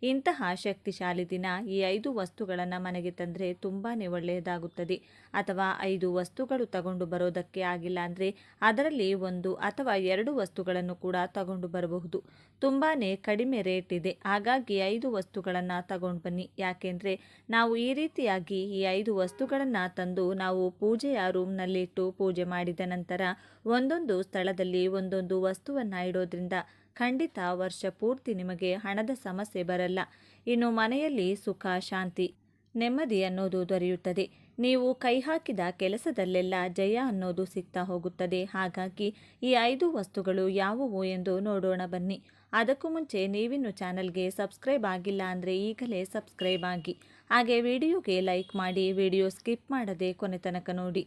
ಇಂತಹ ಶಕ್ತಿಶಾಲಿ ದಿನ ಈ 5 ವಸ್ತುಗಳನ್ನು ಮನೆಗೆ ತಂದರೆ ತುಂಬಾ ಒಳ್ಳೆಯದಾಗುತ್ತದೆ. ಅಥವಾ 5 ವಸ್ತುಗಳು ತಗೊಂಡು ಬರೋದಕ್ಕೆ ಆಗಿಲ್ಲ ಅಂದರೆ ಅದರಲ್ಲಿ 1 ಅಥವಾ 2 ವಸ್ತುಗಳನ್ನು ಕೂಡ ತಗೊಂಡು ಬರಬಹುದು. ತುಂಬಾ ಕಡಿಮೆ ರೇಟ್ ಇದೆ, ಹಾಗಾಗಿ 5 ವಸ್ತುಗಳನ್ನು ತಗೊಂಡು ಬನ್ನಿ. ಯಾಕೆಂದರೆ ನಾವು ಈ ರೀತಿಯಾಗಿ ಈ 5 ವಸ್ತುಗಳನ್ನು ತಂದು ನಾವು ಪೂಜೆಯ ರೂಮ್ನಲ್ಲಿಟ್ಟು ಪೂಜೆ ಮಾಡಿದ ನಂತರ ಒಂದೊಂದು ಸ್ಥಳದಲ್ಲಿ ಒಂದೊಂದು ವಸ್ತುವನ್ನು ಇಡೋದ್ರಿಂದ ಖಂಡಿತ ವರ್ಷ ಪೂರ್ತಿ ನಿಮಗೆ ಹಣದ ಸಮಸ್ಯೆ ಬರಲ್ಲ. ಇನ್ನು ಮನೆಯಲ್ಲಿ ಸುಖ, ಶಾಂತಿ, ನೆಮ್ಮದಿ ಅನ್ನೋದು ದೊರೆಯುತ್ತದೆ. ನೀವು ಕೈ ಹಾಕಿದ ಕೆಲಸದಲ್ಲೆಲ್ಲ ಜಯ ಅನ್ನೋದು ಸಿಗ್ತಾ ಹೋಗುತ್ತದೆ. ಹಾಗಾಗಿ ಈ 5 ವಸ್ತುಗಳು ಯಾವುವು ಎಂದು ನೋಡೋಣ ಬನ್ನಿ. ಅದಕ್ಕೂ ಮುಂಚೆ ನೀವಿನ್ನು ಚಾನಲ್ಗೆ ಸಬ್ಸ್ಕ್ರೈಬ್ ಆಗಿಲ್ಲ ಅಂದರೆ ಈಗಲೇ ಸಬ್ಸ್ಕ್ರೈಬ್ ಆಗಿ, ಹಾಗೆ ವಿಡಿಯೋಗೆ ಲೈಕ್ ಮಾಡಿ, ವಿಡಿಯೋ ಸ್ಕಿಪ್ ಮಾಡದೆ ಕೊನೆ ತನಕ ನೋಡಿ.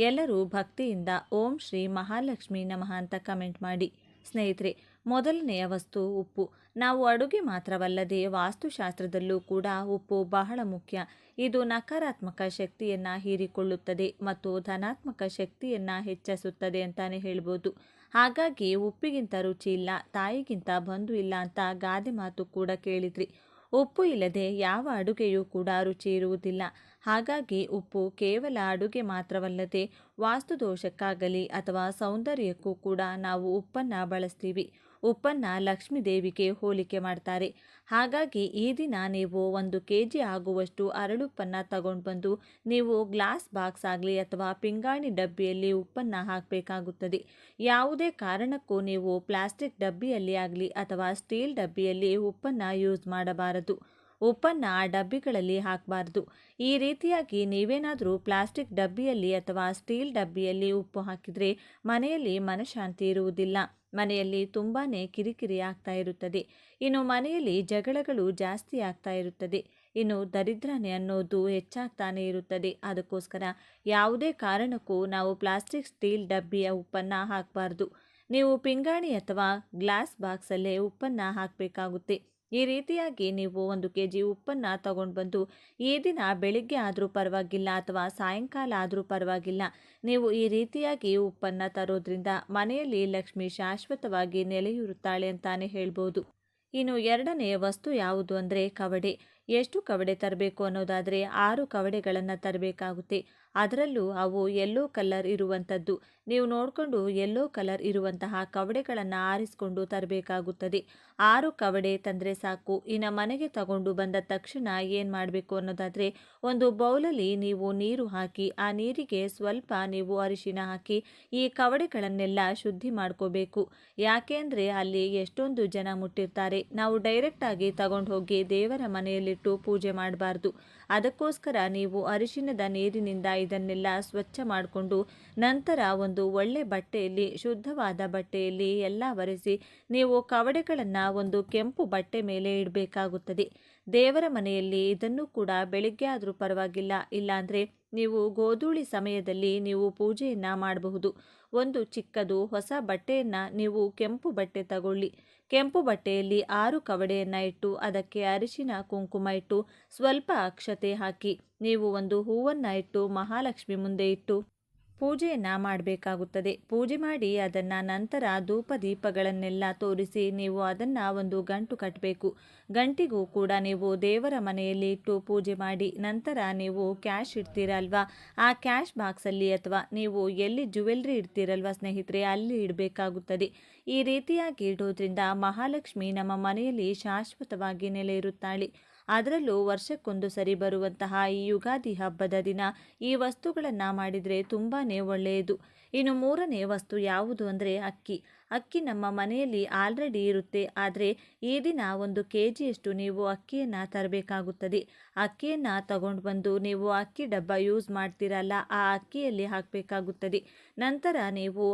ಎಲ್ಲರೂ ಭಕ್ತಿಯಿಂದ ಓಂ ಶ್ರೀ ಮಹಾಲಕ್ಷ್ಮಿ ನಮಃ ಅಂತ ಕಮೆಂಟ್ ಮಾಡಿ. ಸ್ನೇಹಿತರೆ, ಮೊದಲನೆಯ ವಸ್ತು ಉಪ್ಪು. ನಾವು ಅಡುಗೆ ಮಾತ್ರವಲ್ಲದೆ ವಾಸ್ತುಶಾಸ್ತ್ರದಲ್ಲೂ ಕೂಡ ಉಪ್ಪು ಬಹಳ ಮುಖ್ಯ. ಇದು ನಕಾರಾತ್ಮಕ ಶಕ್ತಿಯನ್ನು ಹೀರಿಕೊಳ್ಳುತ್ತದೆ ಮತ್ತು ಧನಾತ್ಮಕ ಶಕ್ತಿಯನ್ನು ಹೆಚ್ಚಿಸುತ್ತದೆ ಅಂತಾನೆ ಹೇಳ್ಬೋದು. ಹಾಗಾಗಿ ಉಪ್ಪಿಗಿಂತ ರುಚಿ ಇಲ್ಲ, ತಾಯಿಗಿಂತ ಬಂಧು ಇಲ್ಲ ಅಂತ ಗಾದೆ ಮಾತು ಕೂಡ ಕೇಳಿದ್ರಿ. ಉಪ್ಪು ಇಲ್ಲದೆ ಯಾವ ಅಡುಗೆಯೂ ಕೂಡ ರುಚಿ ಇರುವುದಿಲ್ಲ. ಹಾಗಾಗಿ ಉಪ್ಪು ಕೇವಲ ಅಡುಗೆ ಮಾತ್ರವಲ್ಲದೆ ವಾಸ್ತುದೋಷಕ್ಕಾಗಲಿ ಅಥವಾ ಸೌಂದರ್ಯಕ್ಕೂ ಕೂಡ ನಾವು ಉಪ್ಪನ್ನು ಬಳಸ್ತೀವಿ. ಉಪ್ಪನ್ನು ಲಕ್ಷ್ಮೀ ದೇವಿಗೆ ಹೋಲಿಕೆ ಮಾಡ್ತಾರೆ. ಹಾಗಾಗಿ ಈ ದಿನ ನೀವು 1 kg ಆಗುವಷ್ಟು ಅರಳುಪ್ಪನ್ನು ತಗೊಂಡು ಬಂದು ನೀವು ಗ್ಲಾಸ್ ಬಾಕ್ಸ್ ಆಗಲಿ ಅಥವಾ ಪಿಂಗಾಣಿ ಡಬ್ಬಿಯಲ್ಲಿ ಉಪ್ಪನ್ನು ಹಾಕಬೇಕಾಗುತ್ತದೆ. ಯಾವುದೇ ಕಾರಣಕ್ಕೂ ನೀವು ಪ್ಲಾಸ್ಟಿಕ್ ಡಬ್ಬಿಯಲ್ಲಿ ಆಗಲಿ ಅಥವಾ ಸ್ಟೀಲ್ ಡಬ್ಬಿಯಲ್ಲಿ ಉಪ್ಪನ್ನು ಯೂಸ್ ಮಾಡಬಾರದು. ಉಪ್ಪನ್ನು ಆ ಡಬ್ಬಿಗಳಲ್ಲಿ ಹಾಕಬಾರ್ದು. ಈ ರೀತಿಯಾಗಿ ನೀವೇನಾದರೂ ಪ್ಲಾಸ್ಟಿಕ್ ಡಬ್ಬಿಯಲ್ಲಿ ಅಥವಾ ಸ್ಟೀಲ್ ಡಬ್ಬಿಯಲ್ಲಿ ಉಪ್ಪು ಹಾಕಿದರೆ ಮನೆಯಲ್ಲಿ ಮನಃಶಾಂತಿ ಇರುವುದಿಲ್ಲ. ಮನೆಯಲ್ಲಿ ತುಂಬಾ ಕಿರಿಕಿರಿ ಆಗ್ತಾ ಇರುತ್ತದೆ. ಇನ್ನು ಮನೆಯಲ್ಲಿ ಜಗಳಗಳು ಜಾಸ್ತಿ ಆಗ್ತಾ ಇರುತ್ತದೆ. ಇನ್ನು ದರಿದ್ರನೆ ಅನ್ನೋದು ಹೆಚ್ಚಾಗ್ತಾನೆ ಇರುತ್ತದೆ. ಅದಕ್ಕೋಸ್ಕರ ಯಾವುದೇ ಕಾರಣಕ್ಕೂ ನಾವು ಪ್ಲಾಸ್ಟಿಕ್ ಸ್ಟೀಲ್ ಡಬ್ಬಿಯ ಉಪ್ಪನ್ನು ಹಾಕಬಾರ್ದು. ನೀವು ಪಿಂಗಾಣಿ ಅಥವಾ ಗ್ಲಾಸ್ ಬಾಕ್ಸಲ್ಲೇ ಉಪ್ಪನ್ನು ಹಾಕಬೇಕಾಗುತ್ತೆ. ಈ ರೀತಿಯಾಗಿ ನೀವು 1 kg ಉಪ್ಪನ್ನು ತಗೊಂಡು ಬಂದು ಈ ದಿನ ಬೆಳಿಗ್ಗೆ ಆದರೂ ಪರವಾಗಿಲ್ಲ ಅಥವಾ ಸಾಯಂಕಾಲ ಆದರೂ ಪರವಾಗಿಲ್ಲ, ನೀವು ಈ ರೀತಿಯಾಗಿ ಉಪ್ಪನ್ನು ತರೋದ್ರಿಂದ ಮನೆಯಲ್ಲಿ ಲಕ್ಷ್ಮಿ ಶಾಶ್ವತವಾಗಿ ನೆಲೆಯೂರುತ್ತಾಳೆ ಅಂತಾನೆ ಹೇಳ್ಬೋದು. ಇನ್ನು ಎರಡನೆಯ ವಸ್ತು ಯಾವುದು ಅಂದರೆ ಕವಡೆ. ಎಷ್ಟು ಕವಡೆ ತರಬೇಕು ಅನ್ನೋದಾದರೆ 6 ಕವಡೆಗಳನ್ನು ತರಬೇಕಾಗುತ್ತೆ. ಅದರಲ್ಲೂ ಅವು ಯೆಲ್ಲೋ ಕಲರ್ ಇರುವಂಥದ್ದು. ನೀವು ನೋಡಿಕೊಂಡು ಯೆಲ್ಲೋ ಕಲರ್ ಇರುವಂತಹ ಕವಡೆಗಳನ್ನು ಆರಿಸಿಕೊಂಡು ತರಬೇಕಾಗುತ್ತದೆ. 6 ಕವಡೆ ತಂದರೆ ಸಾಕು. ಇನ್ನು ಮನೆಗೆ ತಗೊಂಡು ಬಂದ ತಕ್ಷಣ ಏನು ಮಾಡಬೇಕು ಅನ್ನೋದಾದರೆ ಒಂದು ಬೌಲಲ್ಲಿ ನೀವು ನೀರು ಹಾಕಿ ಆ ನೀರಿಗೆ ಸ್ವಲ್ಪ ನೀವು ಅರಿಶಿನ ಹಾಕಿ ಈ ಕವಡೆಗಳನ್ನೆಲ್ಲ ಶುದ್ಧಿ ಮಾಡ್ಕೋಬೇಕು. ಯಾಕೆ ಅಂದರೆ ಅಲ್ಲಿ ಎಷ್ಟೊಂದು ಜನ ಮುಟ್ಟಿರ್ತಾರೆ. ನಾವು ಡೈರೆಕ್ಟಾಗಿ ತಗೊಂಡು ಹೋಗಿ ದೇವರ ಮನೆಯಲ್ಲಿಟ್ಟು ಪೂಜೆ ಮಾಡಬಾರ್ದು. ಅದಕ್ಕೋಸ್ಕರ ನೀವು ಅರಿಶಿನದ ನೀರಿನಿಂದ ಇದನ್ನೆಲ್ಲ ಸ್ವಚ್ಛ ಮಾಡಿಕೊಂಡು ನಂತರ ಒಂದು ಒಳ್ಳೆ ಬಟ್ಟೆಯಲ್ಲಿ, ಶುದ್ಧವಾದ ಬಟ್ಟೆಯಲ್ಲಿ ಎಲ್ಲ ಒರೆಸಿ ನೀವು ಕವಡೆಗಳನ್ನು ಒಂದು ಕೆಂಪು ಬಟ್ಟೆ ಮೇಲೆ ಇಡಬೇಕಾಗುತ್ತದೆ. ದೇವರ ಮನೆಯಲ್ಲಿ ಇದನ್ನು ಕೂಡ ಬೆಳಿಗ್ಗೆ ಆದರೂ ಪರವಾಗಿಲ್ಲ, ಇಲ್ಲಾಂದರೆ ನೀವು ಗೋಧೂಳಿ ಸಮಯದಲ್ಲಿ ನೀವು ಪೂಜೆಯನ್ನು ಮಾಡಬಹುದು. ಒಂದು ಚಿಕ್ಕದು ಹೊಸ ಬಟ್ಟೆಯನ್ನು ನೀವು ಕೆಂಪು ಬಟ್ಟೆ ತಗೊಳ್ಳಿ. ಕೆಂಪು ಬಟ್ಟೆಯಲ್ಲಿ 6 ಕವಡೆಯನ್ನು ಇಟ್ಟು ಅದಕ್ಕೆ ಅರಿಶಿನ ಕುಂಕುಮ ಇಟ್ಟು ಸ್ವಲ್ಪ ಅಕ್ಷತೆ ಹಾಕಿ ನೀವು ಒಂದು ಹೂವನ್ನು ಇಟ್ಟು ಮಹಾಲಕ್ಷ್ಮಿ ಮುಂದೆ ಇಟ್ಟು ಪೂಜೆಯನ್ನು ಮಾಡಬೇಕಾಗುತ್ತದೆ. ಪೂಜೆ ಮಾಡಿ ಅದನ್ನು ನಂತರ ಧೂಪ ದೀಪಗಳನ್ನೆಲ್ಲ ತೋರಿಸಿ ನೀವು ಅದನ್ನು ಒಂದು ಗಂಟು ಕಟ್ಟಬೇಕು. ಗಂಟಿಗೂ ಕೂಡ ನೀವು ದೇವರ ಮನೆಯಲ್ಲಿ ಇಟ್ಟು ಪೂಜೆ ಮಾಡಿ ನಂತರ ನೀವು ಕ್ಯಾಶ್ ಇಡ್ತೀರಲ್ವಾ, ಆ ಕ್ಯಾಶ್ ಬಾಕ್ಸಲ್ಲಿ ಅಥವಾ ನೀವು ಎಲ್ಲಿ ಜ್ಯುವೆಲ್ರಿ ಇಡ್ತೀರಲ್ವ ಸ್ನೇಹಿತರೆ, ಅಲ್ಲಿ ಇಡಬೇಕಾಗುತ್ತದೆ. ಈ ರೀತಿಯಾಗಿ ಇಡೋದ್ರಿಂದ ಮಹಾಲಕ್ಷ್ಮಿ ನಮ್ಮ ಮನೆಯಲ್ಲಿ ಶಾಶ್ವತವಾಗಿ ನೆಲೆ ಇರುತ್ತಾಳೆ. ಅದರಲ್ಲೂ ವರ್ಷಕ್ಕೊಂದು ಸರಿ ಬರುವಂತಹ ಈ ಯುಗಾದಿ ಹಬ್ಬದ ದಿನ ಈ ವಸ್ತುಗಳನ್ನು ಮಾಡಿದರೆ ತುಂಬಾ ಒಳ್ಳೆಯದು. ಇನ್ನು 3ನೇ ವಸ್ತು ಯಾವುದು ಅಂದರೆ ಅಕ್ಕಿ. ಅಕ್ಕಿ ನಮ್ಮ ಮನೆಯಲ್ಲಿ ಆಲ್ರೆಡಿ ಇರುತ್ತೆ, ಆದರೆ ಈ ದಿನ 1 kgಯಷ್ಟು ನೀವು ಅಕ್ಕಿಯನ್ನು ತರಬೇಕಾಗುತ್ತದೆ. ಅಕ್ಕಿಯನ್ನು ತಗೊಂಡು ಬಂದು ನೀವು ಅಕ್ಕಿ ಡಬ್ಬ ಯೂಸ್ ಮಾಡ್ತೀರಲ್ಲ, ಆ ಅಕ್ಕಿಯಲ್ಲಿ ಹಾಕಬೇಕಾಗುತ್ತದೆ. ನಂತರ ನೀವು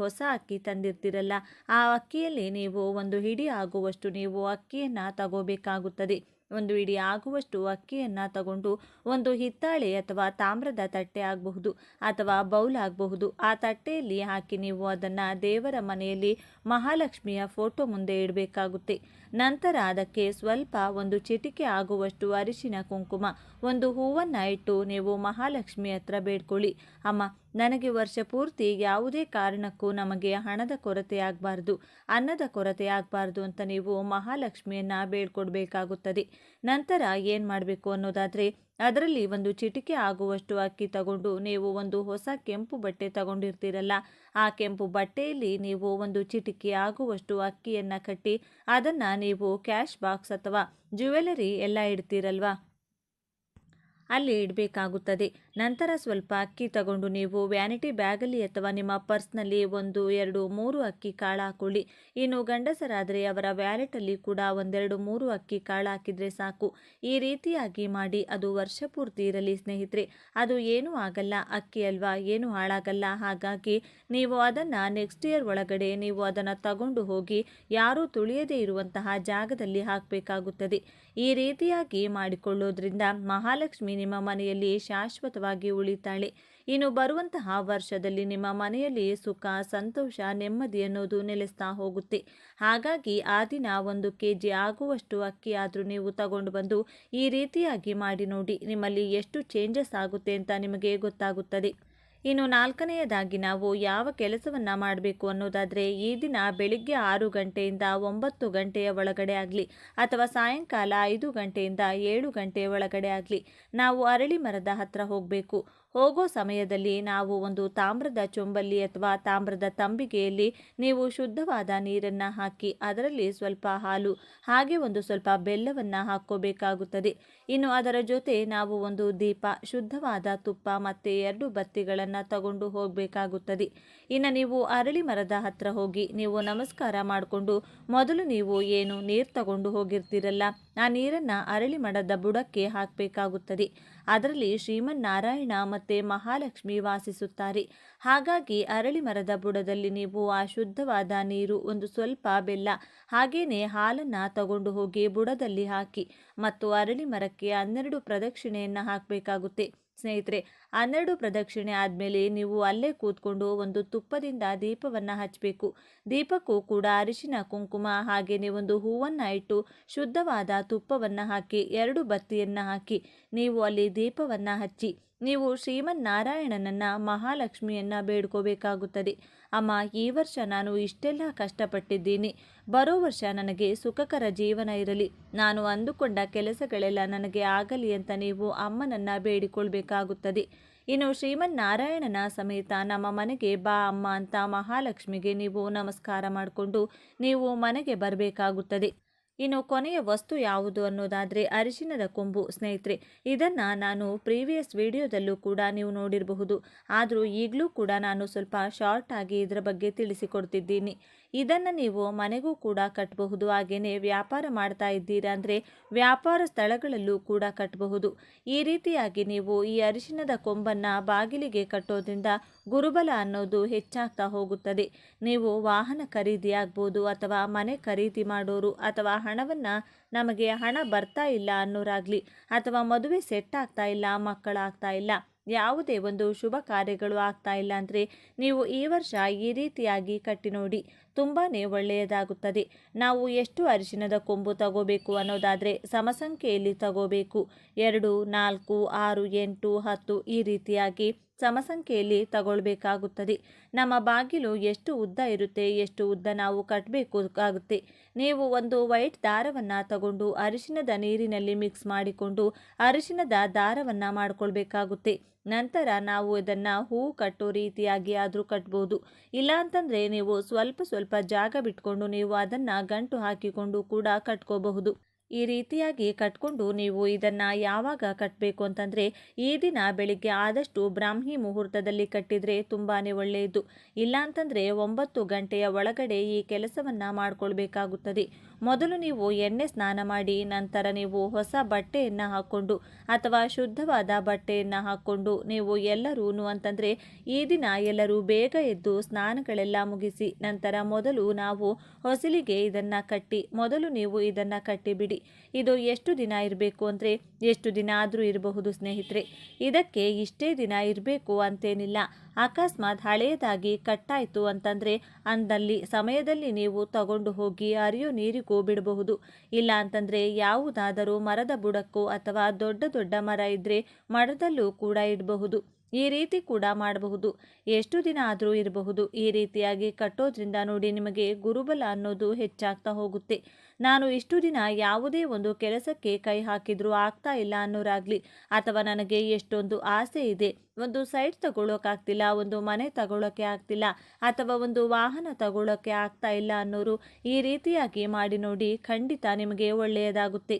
ಹೊಸ ಅಕ್ಕಿ ತಂದಿರ್ತೀರಲ್ಲ, ಆ ಅಕ್ಕಿಯಲ್ಲಿ ನೀವು 1 ಹಿಡಿ ಆಗುವಷ್ಟು ನೀವು ಅಕ್ಕಿಯನ್ನು ತಗೋಬೇಕಾಗುತ್ತದೆ. 1 ಹಿಡಿ ಆಗುವಷ್ಟು ಅಕ್ಕಿಯನ್ನು ತಗೊಂಡು ಒಂದು ಹಿತ್ತಾಳೆ ಅಥವಾ ತಾಮ್ರದ ತಟ್ಟೆ ಆಗಬಹುದು ಅಥವಾ ಬೌಲ್ ಆಗಬಹುದು, ಆ ತಟ್ಟೆಯಲ್ಲಿ ಹಾಕಿ ನೀವು ಅದನ್ನು ದೇವರ ಮನೆಯಲ್ಲಿ ಮಹಾಲಕ್ಷ್ಮಿಯ ಫೋಟೋ ಮುಂದೆ ಇಡಬೇಕಾಗುತ್ತೆ. ನಂತರ ಅದಕ್ಕೆ ಸ್ವಲ್ಪ ಒಂದು ಚಿಟಿಕೆ ಆಗುವಷ್ಟು ಅರಿಶಿನ ಕುಂಕುಮ ಒಂದು ಹೂವನ್ನು ಇಟ್ಟು ನೀವು ಮಹಾಲಕ್ಷ್ಮಿ ಹತ್ರ ಬೇಡ್ಕೊಳ್ಳಿ. ಅಮ್ಮ, ನನಗೆ ವರ್ಷ ಪೂರ್ತಿ ಯಾವುದೇ ಕಾರಣಕ್ಕೂ ನಮಗೆ ಹಣದ ಕೊರತೆ ಆಗಬಾರ್ದು, ಅನ್ನದ ಕೊರತೆ ಆಗಬಾರ್ದು ಅಂತ ನೀವು ಮಹಾಲಕ್ಷ್ಮಿಯನ್ನು ಬೇಡ್ಕೊಡ್ಬೇಕಾಗುತ್ತದೆ. ನಂತರ ಏನು ಮಾಡಬೇಕು ಅನ್ನೋದಾದರೆ, ಅದರಲ್ಲಿ ಒಂದು ಚಿಟಿಕೆ ಆಗುವಷ್ಟು ಅಕ್ಕಿ ತಗೊಂಡು ನೀವು ಒಂದು ಹೊಸ ಕೆಂಪು ಬಟ್ಟೆ ತಗೊಂಡಿರ್ತೀರಲ್ಲ, ಆ ಕೆಂಪು ಬಟ್ಟೆಯಲ್ಲಿ ನೀವು ಒಂದು ಚಿಟಿಕೆ ಆಗುವಷ್ಟು ಅಕ್ಕಿಯನ್ನು ಕಟ್ಟಿ ಅದನ್ನು ನೀವು ಕ್ಯಾಶ್ ಬಾಕ್ಸ್ ಅಥವಾ ಜ್ಯುವೆಲರಿ ಎಲ್ಲ ಇಡ್ತೀರಲ್ವಾ, ಅಲ್ಲಿ ಇಡಬೇಕಾಗುತ್ತದೆ. ನಂತರ ಸ್ವಲ್ಪ ಅಕ್ಕಿ ತಗೊಂಡು ನೀವು ವ್ಯಾನಿಟಿ ಬ್ಯಾಗಲ್ಲಿ ಅಥವಾ ನಿಮ್ಮ ಪರ್ಸ್ನಲ್ಲಿ 1, 2, 3 ಅಕ್ಕಿ ಕಾಳು ಹಾಕೊಳ್ಳಿ. ಇನ್ನು ಗಂಡಸರಾದರೆ ಅವರ ವ್ಯಾಲೆಟಲ್ಲಿ ಕೂಡ 1, 2, 3 ಅಕ್ಕಿ ಕಾಳು ಹಾಕಿದರೆ ಸಾಕು. ಈ ರೀತಿಯಾಗಿ ಮಾಡಿ ಅದು ವರ್ಷ ಪೂರ್ತಿ ಇರಲಿ ಸ್ನೇಹಿತರೆ. ಅದು ಏನೂ ಆಗಲ್ಲ, ಅಕ್ಕಿ ಅಲ್ವಾ, ಏನೂ ಹಾಳಾಗಲ್ಲ. ಹಾಗಾಗಿ ನೀವು ಅದನ್ನು ನೆಕ್ಸ್ಟ್ ಇಯರ್ ಒಳಗಡೆ ನೀವು ಅದನ್ನು ತಗೊಂಡು ಹೋಗಿ ಯಾರೂ ತುಳಿಯದೇ ಇರುವಂತಹ ಜಾಗದಲ್ಲಿ ಹಾಕಬೇಕಾಗುತ್ತದೆ. ಈ ರೀತಿಯಾಗಿ ಮಾಡಿಕೊಳ್ಳೋದ್ರಿಂದ ಮಹಾಲಕ್ಷ್ಮಿ ನಿಮ್ಮ ಮನೆಯಲ್ಲಿ ಶಾಶ್ವತವಾಗಿ ಉಳಿತಾಳೆ. ಇನ್ನು ಬರುವಂತಹ ವರ್ಷದಲ್ಲಿ ನಿಮ್ಮ ಮನೆಯಲ್ಲಿ ಸುಖ, ಸಂತೋಷ, ನೆಮ್ಮದಿ ಅನ್ನೋದು ನೆಲೆಸ್ತಾ ಹೋಗುತ್ತೆ. ಹಾಗಾಗಿ ಆ ದಿನ 1 kg ಆಗುವಷ್ಟು ಅಕ್ಕಿ ಆದರೂ ನೀವು ತಗೊಂಡು ಬಂದು ಈ ರೀತಿಯಾಗಿ ಮಾಡಿ ನೋಡಿ, ನಿಮ್ಮಲ್ಲಿ ಎಷ್ಟು ಚೇಂಜಸ್ ಆಗುತ್ತೆ ಅಂತ ನಿಮಗೆ ಗೊತ್ತಾಗುತ್ತದೆ. ಇನ್ನು 4ನೆಯದಾಗಿ ನಾವು ಯಾವ ಕೆಲಸವನ್ನು ಮಾಡಬೇಕು ಅನ್ನೋದಾದರೆ, ಈ ದಿನ ಬೆಳಿಗ್ಗೆ 6 ಗಂಟೆಯಿಂದ 9 ಗಂಟೆಯ ಒಳಗಡೆ ಆಗಲಿ ಅಥವಾ ಸಾಯಂಕಾಲ 5 ಗಂಟೆಯಿಂದ 7 ಗಂಟೆಯ ಒಳಗಡೆ ಆಗಲಿ ನಾವು ಅರಳಿ ಮರದ ಹತ್ರ ಹೋಗಬೇಕು. ಹೋಗೋ ಸಮಯದಲ್ಲಿ ನಾವು ಒಂದು ತಾಮ್ರದ ಚೊಂಬಲ್ಲಿ ಅಥವಾ ತಾಮ್ರದ ತಂಬಿಗೆಯಲ್ಲಿ ನೀವು ಶುದ್ಧವಾದ ನೀರನ್ನು ಹಾಕಿ ಅದರಲ್ಲಿ ಸ್ವಲ್ಪ ಹಾಲು ಹಾಗೆ ಒಂದು ಸ್ವಲ್ಪ ಬೆಲ್ಲವನ್ನು ಹಾಕ್ಕೋಬೇಕಾಗುತ್ತದೆ. ಇನ್ನು ಅದರ ಜೊತೆ ನಾವು ಒಂದು ದೀಪ, ಶುದ್ಧವಾದ ತುಪ್ಪ ಮತ್ತು 2 ಬತ್ತಿಗಳನ್ನು ತಗೊಂಡು ಹೋಗಬೇಕಾಗುತ್ತದೆ. ಇನ್ನು ನೀವು ಅರಳಿ ಮರದ ಹತ್ರ ಹೋಗಿ ನೀವು ನಮಸ್ಕಾರ ಮಾಡಿಕೊಂಡು ಮೊದಲು ನೀವು ಏನು ನೀರು ತಗೊಂಡು ಹೋಗಿರ್ತೀರಲ್ಲ, ಆ ನೀರನ್ನು ಅರಳಿ ಮರದ ಬುಡಕ್ಕೆ ಹಾಕಬೇಕಾಗುತ್ತದೆ. ಅದರಲ್ಲಿ ಶ್ರೀಮನ್ನಾರಾಯಣ ಮತ್ತು ಮಹಾಲಕ್ಷ್ಮಿ ವಾಸಿಸುತ್ತಾರೆ. ಹಾಗಾಗಿ ಅರಳಿ ಮರದ ಬುಡದಲ್ಲಿ ನೀವು ಆ ಶುದ್ಧವಾದ ನೀರು, ಒಂದು ಸ್ವಲ್ಪ ಬೆಲ್ಲ ಹಾಗೇನೆ ಹಾಲನ್ನು ತಗೊಂಡು ಹೋಗಿ ಬುಡದಲ್ಲಿ ಹಾಕಿ ಮತ್ತು ಅರಳಿ ಮರಕ್ಕೆ 12 ಪ್ರದಕ್ಷಿಣೆಯನ್ನು ಹಾಕಬೇಕಾಗುತ್ತೆ. ಸ್ನೇಹಿತರೆ, 12 ಪ್ರದಕ್ಷಿಣೆ ಆದಮೇಲೆ ನೀವು ಅಲ್ಲೇ ಕೂತ್ಕೊಂಡು ಒಂದು ತುಪ್ಪದಿಂದ ದೀಪವನ್ನು ಹಚ್ಚಬೇಕು. ದೀಪಕ್ಕೂ ಕೂಡ ಅರಿಶಿನ ಕುಂಕುಮ ಹಾಗೆಯೇ ಒಂದು ಹೂವನ್ನು ಇಟ್ಟು ಶುದ್ಧವಾದ ತುಪ್ಪವನ್ನು ಹಾಕಿ 2 ಬತ್ತಿಯನ್ನು ಹಾಕಿ ನೀವು ಅಲ್ಲಿ ದೀಪವನ್ನು ಹಚ್ಚಿ ನೀವು ಶ್ರೀಮನ್ನಾರಾಯಣನನ್ನು, ಮಹಾಲಕ್ಷ್ಮಿಯನ್ನು ಬೇಡ್ಕೋಬೇಕಾಗುತ್ತದೆ. ಅಮ್ಮ, ಈ ವರ್ಷ ನಾನು ಇಷ್ಟೆಲ್ಲ ಕಷ್ಟಪಟ್ಟಿದ್ದೀನಿ, ಬರೋ ವರ್ಷ ನನಗೆ ಸುಖಕರ ಜೀವನ ಇರಲಿ, ನಾನು ಅಂದುಕೊಂಡ ಕೆಲಸಗಳೆಲ್ಲ ನನಗೆ ಆಗಲಿ ಅಂತ ನೀವು ಅಮ್ಮನನ್ನು ಬೇಡಿಕೊಳ್ಬೇಕಾಗುತ್ತದೆ. ಇನ್ನು ಶ್ರೀಮನ್ನಾರಾಯಣನ ಸಮೇತ ನಮ್ಮ ಮನೆಗೆ ಬಾ ಅಮ್ಮ ಅಂತ ಮಹಾಲಕ್ಷ್ಮಿಗೆ ನೀವು ನಮಸ್ಕಾರ ಮಾಡಿಕೊಂಡು ನೀವು ಮನೆಗೆ ಬರಬೇಕಾಗುತ್ತದೆ. ಇನ್ನು ಕೊನೆಯ ವಸ್ತು ಯಾವುದು ಅನ್ನೋದಾದರೆ ಅರಿಶಿನದ ಕೊಂಬು. ಸ್ನೇಹಿತರೆ, ಇದನ್ನು ನಾನು ಪ್ರೀವಿಯಸ್ ವಿಡಿಯೋದಲ್ಲೂ ಕೂಡ ನೀವು ನೋಡಿರಬಹುದು. ಆದರೂ ಈಗಲೂ ಕೂಡ ನಾನು ಸ್ವಲ್ಪ ಶಾರ್ಟ್ ಆಗಿ ಇದರ ಬಗ್ಗೆ ತಿಳಿಸಿಕೊಡ್ತಿದ್ದೀನಿ. ಇದನ್ನು ನೀವು ಮನೆಗೂ ಕೂಡ ಕಟ್ಟಬಹುದು. ಹಾಗೆಯೇ ವ್ಯಾಪಾರ ಮಾಡ್ತಾ ಇದ್ದೀರಾ ಅಂದರೆ ವ್ಯಾಪಾರ ಸ್ಥಳಗಳಲ್ಲೂ ಕೂಡ ಕಟ್ಟಬಹುದು. ಈ ರೀತಿಯಾಗಿ ನೀವು ಈ ಅರಿಶಿನದ ಕೊಂಬನ್ನು ಬಾಗಿಲಿಗೆ ಕಟ್ಟೋದ್ರಿಂದ ಗುರುಬಲ ಅನ್ನೋದು ಹೆಚ್ಚಾಗ್ತಾ ಹೋಗುತ್ತದೆ. ನೀವು ವಾಹನ ಖರೀದಿ ಆಗ್ಬೋದು ಅಥವಾ ಮನೆ ಖರೀದಿ ಮಾಡೋರು ಅಥವಾ ಹಣವನ್ನು ನಮಗೆ ಹಣ ಬರ್ತಾ ಇಲ್ಲ ಅನ್ನೋರಾಗಲಿ ಅಥವಾ ಮದುವೆ ಸೆಟ್ ಆಗ್ತಾ ಇಲ್ಲ, ಮಕ್ಕಳಾಗ್ತಾ ಇಲ್ಲ, ಯಾವುದೇ ಒಂದು ಶುಭ ಕಾರ್ಯಗಳು ಆಗ್ತಾ ಇಲ್ಲ ಅಂದರೆ ನೀವು ಈ ವರ್ಷ ಈ ರೀತಿಯಾಗಿ ಕಟ್ಟಿ ನೋಡಿ, ತುಂಬಾ ಒಳ್ಳೆಯದಾಗುತ್ತದೆ. ನಾವು ಎಷ್ಟು ಅರಿಶಿನದ ಕೊಂಬು ತಗೋಬೇಕು ಅನ್ನೋದಾದರೆ ಸಮಸಂಖ್ಯೆಯಲ್ಲಿ ತಗೋಬೇಕು. 2, 4, 6, 8, 10 ಈ ರೀತಿಯಾಗಿ ಸಮಸಂಖ್ಯೆಯಲ್ಲಿ ತಗೊಳ್ಬೇಕಾಗುತ್ತದೆ. ನಮ್ಮ ಬಾಗಿಲು ಎಷ್ಟು ಉದ್ದ ಇರುತ್ತೆ, ಎಷ್ಟು ಉದ್ದ ನಾವು ಕಟ್ಟಬೇಕಾಗುತ್ತೆ. ನೀವು ಒಂದು ವೈಟ್ ದಾರವನ್ನು ತಗೊಂಡು ಅರಿಶಿನದ ನೀರಿನಲ್ಲಿ ಮಿಕ್ಸ್ ಮಾಡಿಕೊಂಡು ಅರಿಶಿನದ ದಾರವನ್ನು ಮಾಡಿಕೊಳ್ಬೇಕಾಗುತ್ತೆ. ನಂತರ ನಾವು ಇದನ್ನು ಹೂ ಕಟ್ಟೋ ರೀತಿಯಾಗಿ ಆದರೂ ಕಟ್ಬೋದು. ಇಲ್ಲ ಅಂತಂದರೆ ನೀವು ಸ್ವಲ್ಪ ಜಾಗ ಬಿಟ್ಕೊಂಡು ನೀವು ಅದನ್ನು ಗಂಟು ಹಾಕಿಕೊಂಡು ಕೂಡ ಕಟ್ಕೋಬಹುದು. ಈ ರೀತಿಯಾಗಿ ಕಟ್ಕೊಂಡು ನೀವು ಇದನ್ನು ಯಾವಾಗ ಕಟ್ಟಬೇಕು ಅಂತಂದರೆ ಈ ದಿನ ಬೆಳಿಗ್ಗೆ ಆದಷ್ಟು ಬ್ರಾಹ್ಮಿ ಮುಹೂರ್ತದಲ್ಲಿ ಕಟ್ಟಿದರೆ ತುಂಬಾ ಒಳ್ಳೆಯದು. ಇಲ್ಲ ಅಂತಂದರೆ 9 ಗಂಟೆಯ ಒಳಗಡೆ ಈ ಕೆಲಸವನ್ನು ಮಾಡಿಕೊಳ್ಬೇಕಾಗುತ್ತದೆ. ಮೊದಲು ನೀವು ಎಣ್ಣೆ ಸ್ನಾನ ಮಾಡಿ ನಂತರ ನೀವು ಹೊಸ ಬಟ್ಟೆಯನ್ನು ಹಾಕ್ಕೊಂಡು ಅಥವಾ ಶುದ್ಧವಾದ ಬಟ್ಟೆಯನ್ನು ಹಾಕ್ಕೊಂಡು ನೀವು ಎಲ್ಲರೂ ಅಂತಂದರೆ ಈ ದಿನ ಎಲ್ಲರೂ ಬೇಗ ಎದ್ದು ಸ್ನಾನಗಳೆಲ್ಲ ಮುಗಿಸಿ ನಂತರ ಮೊದಲು ನಾವು ಹೊಸಲಿಗೆ ಇದನ್ನು ಕಟ್ಟಿ ಮೊದಲು ನೀವು ಇದನ್ನು ಕಟ್ಟಿಬಿಡಿ. ಮಾಡಿಕೊಳ್ಳಿ. ಇದು ಎಷ್ಟು ದಿನ ಇರಬೇಕು ಅಂದರೆ ಎಷ್ಟು ದಿನ ಆದರೂ ಇರಬಹುದು ಸ್ನೇಹಿತರೆ. ಇದಕ್ಕೆ ಇಷ್ಟೇ ದಿನ ಇರಬೇಕು ಅಂತೇನಿಲ್ಲ. ಅಕಸ್ಮಾತ್ ಹಳೆಯದಾಗಿ ಕಟ್ಟಾಯಿತು ಅಂತಂದರೆ ಅಂದಲ್ಲಿ ಸಮಯದಲ್ಲಿ ನೀವು ತಗೊಂಡು ಹೋಗಿ ಹರಿಯೋ ನೀರಿಗೂ ಬಿಡಬಹುದು. ಇಲ್ಲ ಅಂತಂದರೆ ಯಾವುದಾದರೂ ಮರದ ಬುಡಕ್ಕೋ ಅಥವಾ ದೊಡ್ಡ ದೊಡ್ಡ ಮರ ಇದ್ದರೆ ಮರದಲ್ಲೂ ಕೂಡ ಇಡಬಹುದು. ಈ ರೀತಿ ಕೂಡ ಮಾಡಬಹುದು. ಎಷ್ಟು ದಿನ ಆದರೂ ಇರಬಹುದು. ಈ ರೀತಿಯಾಗಿ ಕಟ್ಟೋದ್ರಿಂದ ನೋಡಿ ನಿಮಗೆ ಗುರುಬಲ ಅನ್ನೋದು ಹೆಚ್ಚಾಗ್ತಾ ಹೋಗುತ್ತೆ. ನಾನು ಇಷ್ಟು ದಿನ ಯಾವುದೇ ಒಂದು ಕೆಲಸಕ್ಕೆ ಕೈ ಹಾಕಿದ್ರೂ ಆಗ್ತಾ ಇಲ್ಲ ಅನ್ನೋರಾಗಲಿ, ಅಥವಾ ನನಗೆ ಎಷ್ಟೊಂದು ಆಸೆ ಇದೆ, ಒಂದು ಸೈಟ್ ತಗೊಳ್ಳೋಕ್ಕಾಗ್ತಿಲ್ಲ, ಒಂದು ಮನೆ ತಗೊಳ್ಳೋಕ್ಕೆ ಆಗ್ತಿಲ್ಲ, ಅಥವಾ ಒಂದು ವಾಹನ ತಗೊಳ್ಳೋಕ್ಕೆ ಆಗ್ತಾ ಇಲ್ಲ ಅನ್ನೋರು ಈ ರೀತಿಯಾಗಿ ಮಾಡಿ ನೋಡಿ, ಖಂಡಿತ ನಿಮಗೆ ಒಳ್ಳೆಯದಾಗುತ್ತೆ.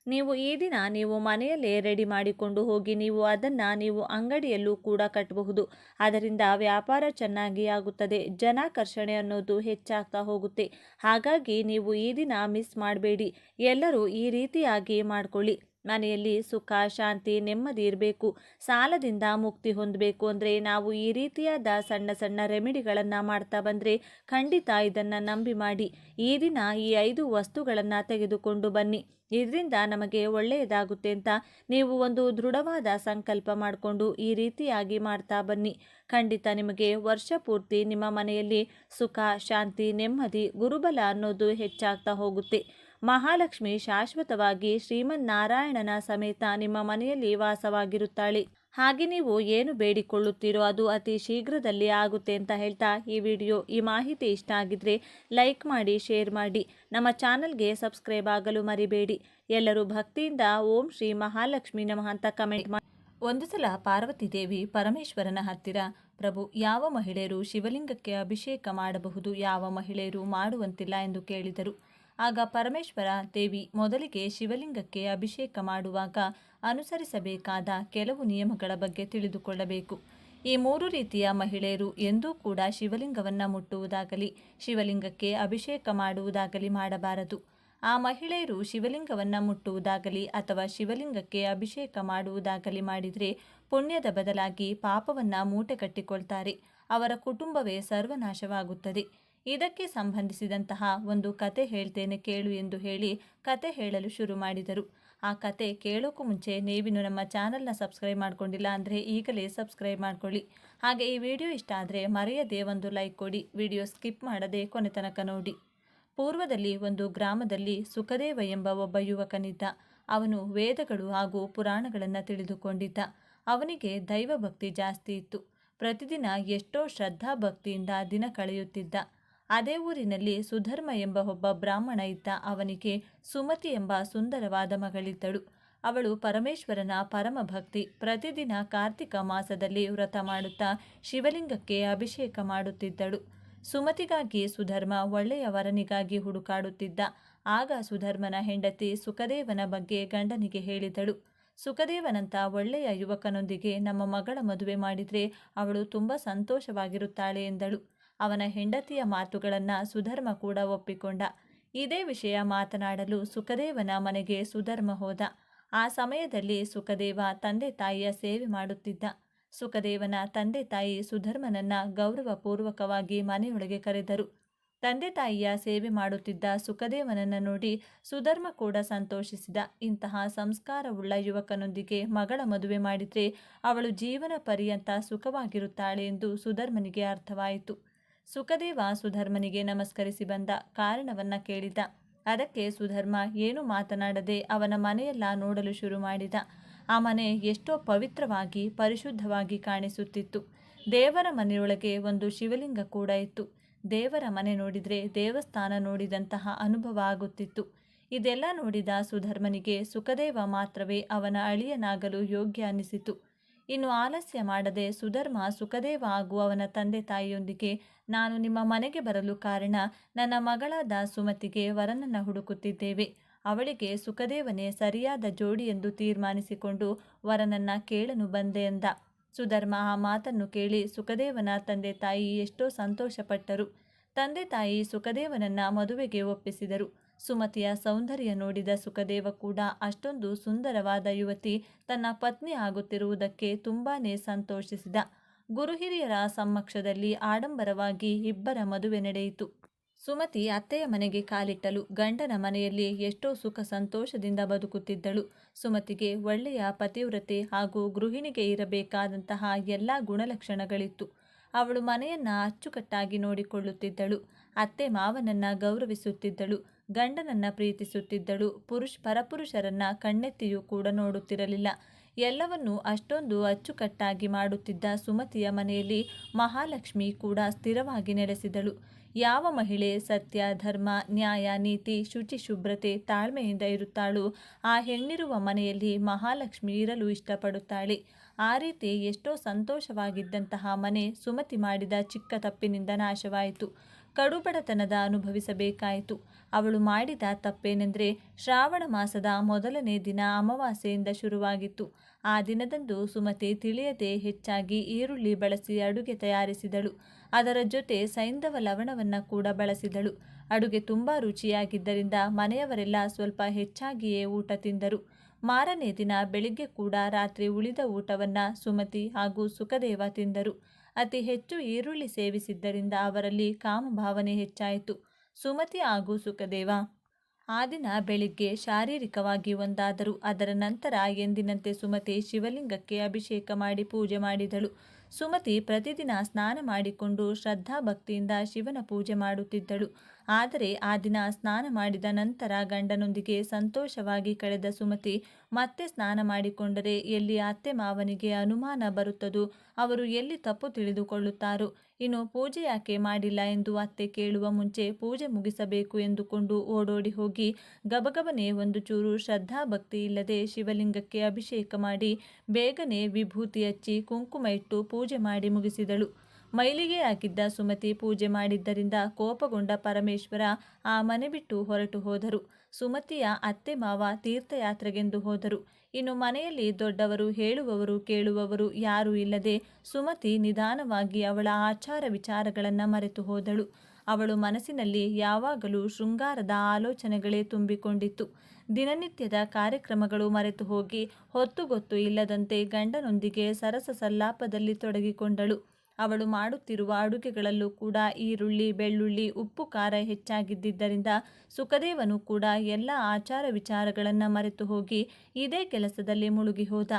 ನೀವು ಈ ದಿನ ನೀವು ಮನೆಯಲ್ಲೇ ರೆಡಿ ಮಾಡಿಕೊಂಡು ಹೋಗಿ ನೀವು ಅಂಗಡಿಯಲ್ಲೂ ಕೂಡ ಕಟ್ಟಬಹುದು. ಅದರಿಂದ ವ್ಯಾಪಾರ ಚೆನ್ನಾಗಿ ಆಗುತ್ತದೆ. ಜನಾಕರ್ಷಣೆ ಅನ್ನೋದು ಹೆಚ್ಚಾಗ್ತಾ ಹೋಗುತ್ತೆ. ಹಾಗಾಗಿ ನೀವು ಈ ದಿನ ಮಿಸ್ ಮಾಡಬೇಡಿ. ಎಲ್ಲರೂ ಈ ರೀತಿಯಾಗಿ ಮಾಡ್ಕೊಳ್ಳಿ. ಮನೆಯಲ್ಲಿ ಸುಖ, ಶಾಂತಿ, ನೆಮ್ಮದಿ ಇರಬೇಕು, ಸಾಲದಿಂದ ಮುಕ್ತಿ ಹೊಂದಬೇಕು ಅಂದರೆ ನಾವು ಈ ರೀತಿಯಾದ ಸಣ್ಣ ಸಣ್ಣ ರೆಮಿಡಿಗಳನ್ನು ಮಾಡ್ತಾ ಬಂದರೆ ಖಂಡಿತ ಇದನ್ನು ನಂಬಿ ಮಾಡಿ. ಈ ದಿನ ಈ 5 ವಸ್ತುಗಳನ್ನು ತೆಗೆದುಕೊಂಡು ಬನ್ನಿ. ಇದರಿಂದ ನಮಗೆ ಒಳ್ಳೆಯದಾಗುತ್ತೆ ಅಂತ ನೀವು ಒಂದು ದೃಢವಾದ ಸಂಕಲ್ಪ ಮಾಡಿಕೊಂಡು ಈ ರೀತಿಯಾಗಿ ಮಾಡ್ತಾ ಬನ್ನಿ. ಖಂಡಿತ ನಿಮಗೆ ವರ್ಷ ಪೂರ್ತಿ ನಿಮ್ಮ ಮನೆಯಲ್ಲಿ ಸುಖ, ಶಾಂತಿ, ನೆಮ್ಮದಿ, ಗುರುಬಲ ಅನ್ನೋದು ಹೆಚ್ಚಾಗ್ತಾ ಹೋಗುತ್ತೆ. ಮಹಾಲಕ್ಷ್ಮಿ ಶಾಶ್ವತವಾಗಿ ಶ್ರೀಮನ್ನಾರಾಯಣನ ಸಮೇತ ನಿಮ್ಮ ಮನೆಯಲ್ಲಿ ವಾಸವಾಗಿರುತ್ತಾಳೆ. ಹಾಗೆ ನೀವು ಏನು ಬೇಡಿಕೊಳ್ಳುತ್ತೀರೋ ಅದು ಅತಿ ಶೀಘ್ರದಲ್ಲಿ ಆಗುತ್ತೆ ಅಂತ ಹೇಳ್ತಾ ಈ ಮಾಹಿತಿ ಇಷ್ಟ ಆಗಿದ್ರೆ ಲೈಕ್ ಮಾಡಿ, ಶೇರ್ ಮಾಡಿ, ನಮ್ಮ ಚಾನಲ್ಗೆ ಸಬ್ಸ್ಕ್ರೈಬ್ ಆಗಲು ಮರಿಬೇಡಿ. ಎಲ್ಲರೂ ಭಕ್ತಿಯಿಂದ ಓಂ ಶ್ರೀ ಮಹಾಲಕ್ಷ್ಮಿ ನಮಃ ಅಂತ ಕಮೆಂಟ್ ಮಾಡಿ. ಒಂದು ಸಲ ಪಾರ್ವತಿ ದೇವಿ ಪರಮೇಶ್ವರನ ಹತ್ತಿರ, ಪ್ರಭು, ಯಾವ ಮಹಿಳೆಯರು ಶಿವಲಿಂಗಕ್ಕೆ ಅಭಿಷೇಕ ಮಾಡಬಹುದು, ಯಾವ ಮಹಿಳೆಯರು ಮಾಡುವಂತಿಲ್ಲ ಎಂದು ಕೇಳಿದರು. ಆಗ ಪರಮೇಶ್ವರ ದೇವಿ ಮೊದಲಿಗೆ ಶಿವಲಿಂಗಕ್ಕೆ ಅಭಿಷೇಕ ಮಾಡುವಾಗ ಅನುಸರಿಸಬೇಕಾದ ಕೆಲವು ನಿಯಮಗಳ ಬಗ್ಗೆ ತಿಳಿದುಕೊಳ್ಳಬೇಕು. ಈ 3 ರೀತಿಯ ಮಹಿಳೆಯರು ಎಂದೂ ಕೂಡ ಶಿವಲಿಂಗವನ್ನು ಮುಟ್ಟುವುದಾಗಲಿ ಶಿವಲಿಂಗಕ್ಕೆ ಅಭಿಷೇಕ ಮಾಡುವುದಾಗಲಿ ಮಾಡಬಾರದು. ಆ ಮಹಿಳೆಯರು ಶಿವಲಿಂಗವನ್ನು ಮುಟ್ಟುವುದಾಗಲಿ ಅಥವಾ ಶಿವಲಿಂಗಕ್ಕೆ ಅಭಿಷೇಕ ಮಾಡುವುದಾಗಲಿ ಮಾಡಿದರೆ ಪುಣ್ಯದ ಬದಲಾಗಿ ಪಾಪವನ್ನು ಮೂಟೆ ಕಟ್ಟಿಕೊಳ್ತಾರೆ. ಅವರ ಕುಟುಂಬವೇ ಸರ್ವನಾಶವಾಗುತ್ತದೆ. ಇದಕ್ಕೆ ಸಂಬಂಧಿಸಿದಂತಹ ಒಂದು ಕತೆ ಹೇಳ್ತೇನೆ ಕೇಳು ಎಂದು ಹೇಳಿ ಕತೆ ಹೇಳಲು ಶುರು ಮಾಡಿದರು. ಆ ಕತೆ ಕೇಳೋಕ್ಕೂ ಮುಂಚೆ ನೀವಿನ್ನು ನಮ್ಮ ಚಾನಲ್ನ ಸಬ್ಸ್ಕ್ರೈಬ್ ಮಾಡ್ಕೊಂಡಿಲ್ಲ ಅಂದರೆ ಈಗಲೇ ಸಬ್ಸ್ಕ್ರೈಬ್ ಮಾಡ್ಕೊಳ್ಳಿ. ಹಾಗೆ ಈ ವಿಡಿಯೋ ಇಷ್ಟ ಆದರೆ ಮರೆಯದೆ ಒಂದು ಲೈಕ್ ಕೊಡಿ. ವಿಡಿಯೋ ಸ್ಕಿಪ್ ಮಾಡದೆ ಕೊನೆ ತನಕ ನೋಡಿ. ಪೂರ್ವದಲ್ಲಿ ಒಂದು ಗ್ರಾಮದಲ್ಲಿ ಸುಖದೇವ ಎಂಬ ಒಬ್ಬ ಯುವಕನಿದ್ದ. ಅವನು ವೇದಗಳು ಹಾಗೂ ಪುರಾಣಗಳನ್ನು ತಿಳಿದುಕೊಂಡಿದ್ದ. ಅವನಿಗೆ ದೈವ ಭಕ್ತಿ ಜಾಸ್ತಿ ಇತ್ತು. ಪ್ರತಿದಿನ ಎಷ್ಟೋ ಶ್ರದ್ಧಾ ಭಕ್ತಿಯಿಂದ ದಿನ ಕಳೆಯುತ್ತಿದ್ದ. ಅದೇ ಊರಿನಲ್ಲಿ ಸುಧರ್ಮ ಎಂಬ ಒಬ್ಬ ಬ್ರಾಹ್ಮಣ ಇದ್ದ. ಅವನಿಗೆ ಸುಮತಿ ಎಂಬ ಸುಂದರವಾದ ಮಗಳಿದ್ದಳು. ಅವಳು ಪರಮೇಶ್ವರನ ಪರಮ ಭಕ್ತಿ. ಪ್ರತಿದಿನ ಕಾರ್ತಿಕ ಮಾಸದಲ್ಲಿ ವ್ರತ ಮಾಡುತ್ತಾ ಶಿವಲಿಂಗಕ್ಕೆ ಅಭಿಷೇಕ ಮಾಡುತ್ತಿದ್ದಳು. ಸುಮತಿಗಾಗಿ ಸುಧರ್ಮ ಒಳ್ಳೆಯ ವರನಿಗಾಗಿ ಹುಡುಕಾಡುತ್ತಿದ್ದ. ಆಗ ಸುಧರ್ಮನ ಹೆಂಡತಿ ಸುಖದೇವನ ಬಗ್ಗೆ ಗಂಡನಿಗೆ ಹೇಳಿದಳು. ಸುಖದೇವನಂತ ಒಳ್ಳೆಯ ಯುವಕನೊಂದಿಗೆ ನಮ್ಮ ಮಗಳ ಮದುವೆ ಮಾಡಿದರೆ ಅವಳು ತುಂಬ ಸಂತೋಷವಾಗಿರುತ್ತಾಳೆ ಎಂದಳು. ಅವನ ಹೆಂಡತಿಯ ಮಾತುಗಳನ್ನು ಸುಧರ್ಮ ಕೂಡ ಒಪ್ಪಿಕೊಂಡ. ಇದೇ ವಿಷಯ ಮಾತನಾಡಲು ಸುಖದೇವನ ಮನೆಗೆ ಸುಧರ್ಮ ಹೋದ. ಆ ಸಮಯದಲ್ಲಿ ಸುಖದೇವ ತಂದೆ ತಾಯಿಯ ಸೇವೆ ಮಾಡುತ್ತಿದ್ದ. ಸುಖದೇವನ ತಂದೆ ತಾಯಿ ಸುಧರ್ಮನನ್ನ ಗೌರವಪೂರ್ವಕವಾಗಿ ಮನೆಯೊಳಗೆ ಕರೆದರು. ತಂದೆ ತಾಯಿಯ ಸೇವೆ ಮಾಡುತ್ತಿದ್ದ ಸುಖದೇವನನ್ನು ನೋಡಿ ಸುಧರ್ಮ ಕೂಡ ಸಂತೋಷಿಸಿದ. ಇಂತಹ ಸಂಸ್ಕಾರವುಳ್ಳ ಯುವಕನೊಂದಿಗೆ ಮಗಳ ಮದುವೆ ಮಾಡಿದರೆ ಅವಳು ಜೀವನ ಪರ್ಯಂತ ಸುಖವಾಗಿರುತ್ತಾಳೆ ಎಂದು ಸುಧರ್ಮನಿಗೆ ಅರ್ಥವಾಯಿತು. ಸುಖದೇವ ಸುಧರ್ಮನಿಗೆ ನಮಸ್ಕರಿಸಿ ಬಂದ. ಕಾರಣವನ್ನ ಕೇಳಿದ. ಅದಕ್ಕೆ ಸುಧರ್ಮ ಏನು ಮಾತನಾಡದೆ ಅವನ ಮನೆಯೆಲ್ಲ ನೋಡಲು ಶುರು ಮಾಡಿದ. ಆ ಮನೆ ಎಷ್ಟೋ ಪವಿತ್ರವಾಗಿ ಪರಿಶುದ್ಧವಾಗಿ ಕಾಣಿಸುತ್ತಿತ್ತು. ದೇವರ ಮನೆಯೊಳಗೆ ಒಂದು ಶಿವಲಿಂಗ ಕೂಡ ಇತ್ತು. ದೇವರ ಮನೆ ನೋಡಿದರೆ ದೇವಸ್ಥಾನ ನೋಡಿದಂತಹ ಅನುಭವ ಆಗುತ್ತಿತ್ತು. ಇದೆಲ್ಲ ನೋಡಿದ ಸುಧರ್ಮನಿಗೆ ಸುಖದೇವ ಮಾತ್ರವೇ ಅವನ ಅಳಿಯನಾಗಲು ಯೋಗ್ಯ ಅನ್ನಿಸಿತು. ಇನ್ನು ಆಲಸ್ಯ ಮಾಡದೆ ಸುಧರ್ಮ ಸುಖದೇವ ಹಾಗೂ ಅವನ ತಂದೆ ತಾಯಿಯೊಂದಿಗೆ, ನಾನು ನಿಮ್ಮ ಮನೆಗೆ ಬರಲು ಕಾರಣ ನನ್ನ ಮಗಳಾದ ಸುಮತಿಗೆ ವರನನ್ನು ಹುಡುಕುತ್ತಿದ್ದೇವೆ. ಅವಳಿಗೆ ಸುಖದೇವನೇ ಸರಿಯಾದ ಜೋಡಿ ಎಂದು ತೀರ್ಮಾನಿಸಿಕೊಂಡು ವರನನ್ನ ಕೇಳಲು ಬಂದೆ ಎಂದ. ಸುಧರ್ಮ ಆ ಮಾತನ್ನು ಕೇಳಿ ಸುಖದೇವನ ತಂದೆ ತಾಯಿ ಎಷ್ಟೋ ಸಂತೋಷಪಟ್ಟರು. ತಂದೆ ತಾಯಿ ಸುಖದೇವನನ್ನ ಮದುವೆಗೆ ಒಪ್ಪಿಸಿದರು. ಸುಮತಿಯ ಸೌಂದರ್ಯ ನೋಡಿದ ಸುಖದೇವ ಕೂಡ ಅಷ್ಟೊಂದು ಸುಂದರವಾದ ಯುವತಿ ತನ್ನ ಪತ್ನಿ ಆಗುತ್ತಿರುವುದಕ್ಕೆ ತುಂಬಾನೇ ಸಂತೋಷಿಸಿದ. ಗುರುಹಿರಿಯರ ಸಮ್ಮಕ್ಷದಲ್ಲಿ ಆಡಂಬರವಾಗಿ ಇಬ್ಬರ ಮದುವೆ ನಡೆಯಿತು. ಸುಮತಿ ಅತ್ತೆಯ ಮನೆಗೆ ಕಾಲಿಟ್ಟಲು. ಗಂಡನ ಮನೆಯಲ್ಲಿ ಎಷ್ಟೋ ಸುಖ ಸಂತೋಷದಿಂದ ಬದುಕುತ್ತಿದ್ದಳು. ಸುಮತಿಗೆ ಒಳ್ಳೆಯ ಪತಿವ್ರತೆ ಹಾಗೂ ಗೃಹಿಣಿಗೆ ಇರಬೇಕಾದಂತಹ ಎಲ್ಲ ಗುಣಲಕ್ಷಣಗಳಿತ್ತು. ಅವಳು ಮನೆಯನ್ನ ಅಚ್ಚುಕಟ್ಟಾಗಿ ನೋಡಿಕೊಳ್ಳುತ್ತಿದ್ದಳು. ಅತ್ತೆ ಮಾವನನ್ನ ಗೌರವಿಸುತ್ತಿದ್ದಳು. ಗಂಡನನ್ನ ಪ್ರೀತಿಸುತ್ತಿದ್ದಳು. ಪರಪುರುಷರನ್ನ ಕಣ್ಣೆತ್ತಿಯೂ ಕೂಡ ನೋಡುತ್ತಿರಲಿಲ್ಲ. ಎಲ್ಲವನ್ನೂ ಅಷ್ಟೊಂದು ಅಚ್ಚುಕಟ್ಟಾಗಿ ಮಾಡುತ್ತಿದ್ದ ಸುಮತಿಯ ಮನೆಯಲ್ಲಿ ಮಹಾಲಕ್ಷ್ಮಿ ಕೂಡ ಸ್ಥಿರವಾಗಿ ನೆಲೆಸಿದಳು. ಯಾವ ಮಹಿಳೆ ಸತ್ಯ, ಧರ್ಮ, ನ್ಯಾಯ, ನೀತಿ, ಶುಚಿ, ಶುಭ್ರತೆ, ತಾಳ್ಮೆಯಿಂದ ಇರುತ್ತಾಳೋ ಆ ಹೆಣ್ಣಿರುವ ಮನೆಯಲ್ಲಿ ಮಹಾಲಕ್ಷ್ಮಿ ಇರಲು ಇಷ್ಟಪಡುತ್ತಾಳೆ. ಆ ರೀತಿ ಎಷ್ಟೋ ಸಂತೋಷವಾಗಿದ್ದಂತಹ ಮನೆ ಸುಮತಿ ಮಾಡಿದ ಚಿಕ್ಕ ತಪ್ಪಿನಿಂದ ನಾಶವಾಯಿತು. ಕಡುಬಡತನದ ಅನುಭವಿಸಬೇಕಾಯಿತು. ಅವಳು ಮಾಡಿದ ತಪ್ಪೇನೆಂದರೆ ಶ್ರಾವಣ ಮಾಸದ ಮೊದಲನೇ ದಿನ ಅಮಾವಾಸ್ಯೆಯಿಂದ ಶುರುವಾಗಿತ್ತು. ಆ ದಿನದಂದು ಸುಮತಿ ತಿಳಿಯದೆ ಹೆಚ್ಚಾಗಿ ಈರುಳ್ಳಿ ಬಳಸಿ ಅಡುಗೆ ತಯಾರಿಸಿದಳು. ಅದರ ಜೊತೆ ಸೈಂಧವ ಲವಣವನ್ನು ಕೂಡ ಬಳಸಿದಳು. ಅಡುಗೆ ತುಂಬ ರುಚಿಯಾಗಿದ್ದರಿಂದ ಮನೆಯವರೆಲ್ಲ ಸ್ವಲ್ಪ ಹೆಚ್ಚಾಗಿಯೇ ಊಟ ತಿಂದರು. ಮಾರನೇ ದಿನ ಬೆಳಿಗ್ಗೆ ಕೂಡ ರಾತ್ರಿ ಉಳಿದ ಊಟವನ್ನು ಸುಮತಿ ಹಾಗೂ ಸುಖದೇವ ತಿಂದರು. ಅತಿ ಹೆಚ್ಚು ಈರುಳ್ಳಿ ಸೇವಿಸಿದ್ದರಿಂದ ಅವರಲ್ಲಿ ಕಾಮಭಾವನೆ ಹೆಚ್ಚಾಯಿತು. ಸುಮತಿ ಹಾಗೂ ಸುಖದೇವ ಆ ದಿನ ಬೆಳಿಗ್ಗೆ ಶಾರೀರಿಕವಾಗಿ ಒಂದಾದರು. ಅದರ ನಂತರ ಎಂದಿನಂತೆ ಸುಮತಿ ಶಿವಲಿಂಗಕ್ಕೆ ಅಭಿಷೇಕ ಮಾಡಿ ಪೂಜೆ ಮಾಡಿದಳು. ಸುಮತಿ ಪ್ರತಿದಿನ ಸ್ನಾನ ಮಾಡಿಕೊಂಡು ಶ್ರದ್ಧಾಭಕ್ತಿಯಿಂದ ಶಿವನ ಪೂಜೆ ಮಾಡುತ್ತಿದ್ದಳು. ಆದರೆ ಆ ದಿನ ಸ್ನಾನ ಮಾಡಿದ ನಂತರ ಗಂಡನೊಂದಿಗೆ ಸಂತೋಷವಾಗಿ ಕಳೆದ ಸುಮತಿ ಮತ್ತೆ ಸ್ನಾನ ಮಾಡಿಕೊಂಡರೆ ಎಲ್ಲಿ ಅತ್ತೆ ಮಾವನಿಗೆ ಅನುಮಾನ ಬರುತ್ತದೋ, ಅವರು ಎಲ್ಲಿ ತಪ್ಪು ತಿಳಿದುಕೊಳ್ಳುತ್ತಾರೋ, ಇನ್ನು ಪೂಜೆ ಯಾಕೆ ಮಾಡಿಲ್ಲ ಎಂದು ಅತ್ತೆ ಕೇಳುವ ಮುಂಚೆ ಪೂಜೆ ಮುಗಿಸಬೇಕು ಎಂದುಕೊಂಡು ಓಡೋಡಿ ಹೋಗಿ ಗಬಗಬನೆ ಒಂದು ಚೂರು ಶ್ರದ್ಧಾಭಕ್ತಿ ಇಲ್ಲದೆ ಶಿವಲಿಂಗಕ್ಕೆ ಅಭಿಷೇಕ ಮಾಡಿ ಬೇಗನೆ ವಿಭೂತಿ ಹಚ್ಚಿ ಕುಂಕುಮ ಇಟ್ಟು ಪೂಜೆ ಮಾಡಿ ಮುಗಿಸಿದಳು. ಮೈಲಿಗೆ ಹಾಕಿದ್ದ ಸುಮತಿ ಪೂಜೆ ಮಾಡಿದ್ದರಿಂದ ಕೋಪಗೊಂಡ ಪರಮೇಶ್ವರ ಆ ಮನೆ ಬಿಟ್ಟು ಹೊರಟು ಹೋದರು. ಸುಮತಿಯ ಅತ್ತೆ ಮಾವ ತೀರ್ಥಯಾತ್ರೆಗೆಂದು ಹೋದರು. ಇನ್ನು ಮನೆಯಲ್ಲಿ ದೊಡ್ಡವರು ಹೇಳುವವರು ಕೇಳುವವರು ಯಾರೂ ಇಲ್ಲದೆ ಸುಮತಿ ನಿಧಾನವಾಗಿ ಅವಳ ಆಚಾರ ವಿಚಾರಗಳನ್ನು ಮರೆತು ಹೋದಳು. ಅವಳು ಮನಸ್ಸಿನಲ್ಲಿ ಯಾವಾಗಲೂ ಶೃಂಗಾರದ ಆಲೋಚನೆಗಳೇ ತುಂಬಿಕೊಂಡಿತ್ತು. ದಿನನಿತ್ಯದ ಕಾರ್ಯಕ್ರಮಗಳು ಮರೆತು ಹೋಗಿ ಹೊತ್ತುಗೊತ್ತು ಇಲ್ಲದಂತೆ ಗಂಡನೊಂದಿಗೆ ಸರಸ ಸಲ್ಲಾಪದಲ್ಲಿ ತೊಡಗಿಕೊಂಡಳು. ಅವಳು ಮಾಡುತ್ತಿರುವ ಅಡುಗೆಗಳಲ್ಲೂ ಕೂಡ ಈರುಳ್ಳಿ, ಬೆಳ್ಳುಳ್ಳಿ, ಉಪ್ಪು, ಖಾರ ಹೆಚ್ಚಾಗಿದ್ದರಿಂದ ಸುಖದೇವನು ಕೂಡ ಎಲ್ಲ ಆಚಾರ ವಿಚಾರಗಳನ್ನು ಮರೆತು ಹೋಗಿ ಇದೇ ಕೆಲಸದಲ್ಲಿ ಮುಳುಗಿ ಹೋದ.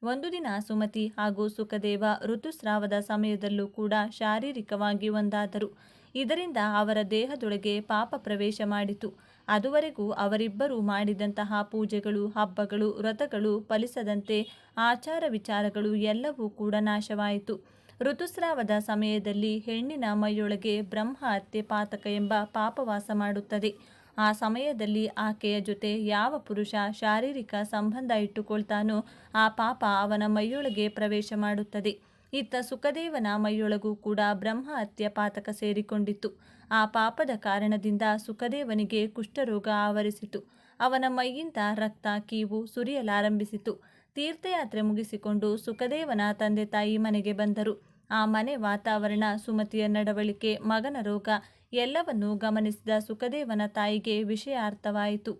ಒಂದು ದಿನ ಸುಮತಿ ಹಾಗೂ ಸುಖದೇವ ಋತುಸ್ರಾವದ ಸಮಯದಲ್ಲೂ ಕೂಡ ಶಾರೀರಿಕವಾಗಿ ಒಂದಾದರು. ಇದರಿಂದ ಅವರ ದೇಹದೊಳಗೆ ಪಾಪ ಪ್ರವೇಶ ಮಾಡಿತು. ಅದುವರೆಗೂ ಅವರಿಬ್ಬರೂ ಮಾಡಿದಂತಹ ಪೂಜೆಗಳು, ಹಬ್ಬಗಳು, ವ್ರತಗಳು ಫಲಿಸದಂತೆ ಆಚಾರ ವಿಚಾರಗಳು ಎಲ್ಲವೂ ಕೂಡ ನಾಶವಾಯಿತು. ಋತುಸ್ರಾವದ ಸಮಯದಲ್ಲಿ ಹೆಣ್ಣಿನ ಮೈಯೊಳಗೆ ಬ್ರಹ್ಮ ಹತ್ಯೆ ಪಾತಕ ಎಂಬ ಪಾಪವಾಸ ಮಾಡುತ್ತದೆ. ಆ ಸಮಯದಲ್ಲಿ ಆಕೆಯ ಜೊತೆ ಯಾವ ಪುರುಷ ಶಾರೀರಿಕ ಸಂಬಂಧ ಇಟ್ಟುಕೊಳ್ತಾನೋ ಆ ಪಾಪ ಅವನ ಮೈಯೊಳಗೆ ಪ್ರವೇಶ ಮಾಡುತ್ತದೆ. ಇತ್ತ ಸುಖದೇವನ ಮೈಯೊಳಗೂ ಕೂಡ ಬ್ರಹ್ಮ ಹತ್ಯೆ ಪಾತಕ ಸೇರಿಕೊಂಡಿತ್ತು. ಆ ಪಾಪದ ಕಾರಣದಿಂದ ಸುಖದೇವನಿಗೆ ಕುಷ್ಠರೋಗ ಆವರಿಸಿತು. ಅವನ ಮೈಯಿಂದ ರಕ್ತ, ಕೀವು ಸುರಿಯಲಾರಂಭಿಸಿತು. ತೀರ್ಥಯಾತ್ರೆ ಮುಗಿಸಿಕೊಂಡು ಸುಖದೇವನ ತಂದೆ ತಾಯಿ ಮನೆಗೆ ಬಂದರು. ಆ ಮನೆ ವಾತಾವರಣ, ಸುಮತಿಯ ನಡವಳಿಕೆ, ಮಗನ ರೋಗ ಎಲ್ಲವನ್ನೂ ಗಮನಿಸಿದ ಸುಖದೇವನ ತಾಯಿಗೆ ವಿಷಯ ಅರ್ಥವಾಯಿತು.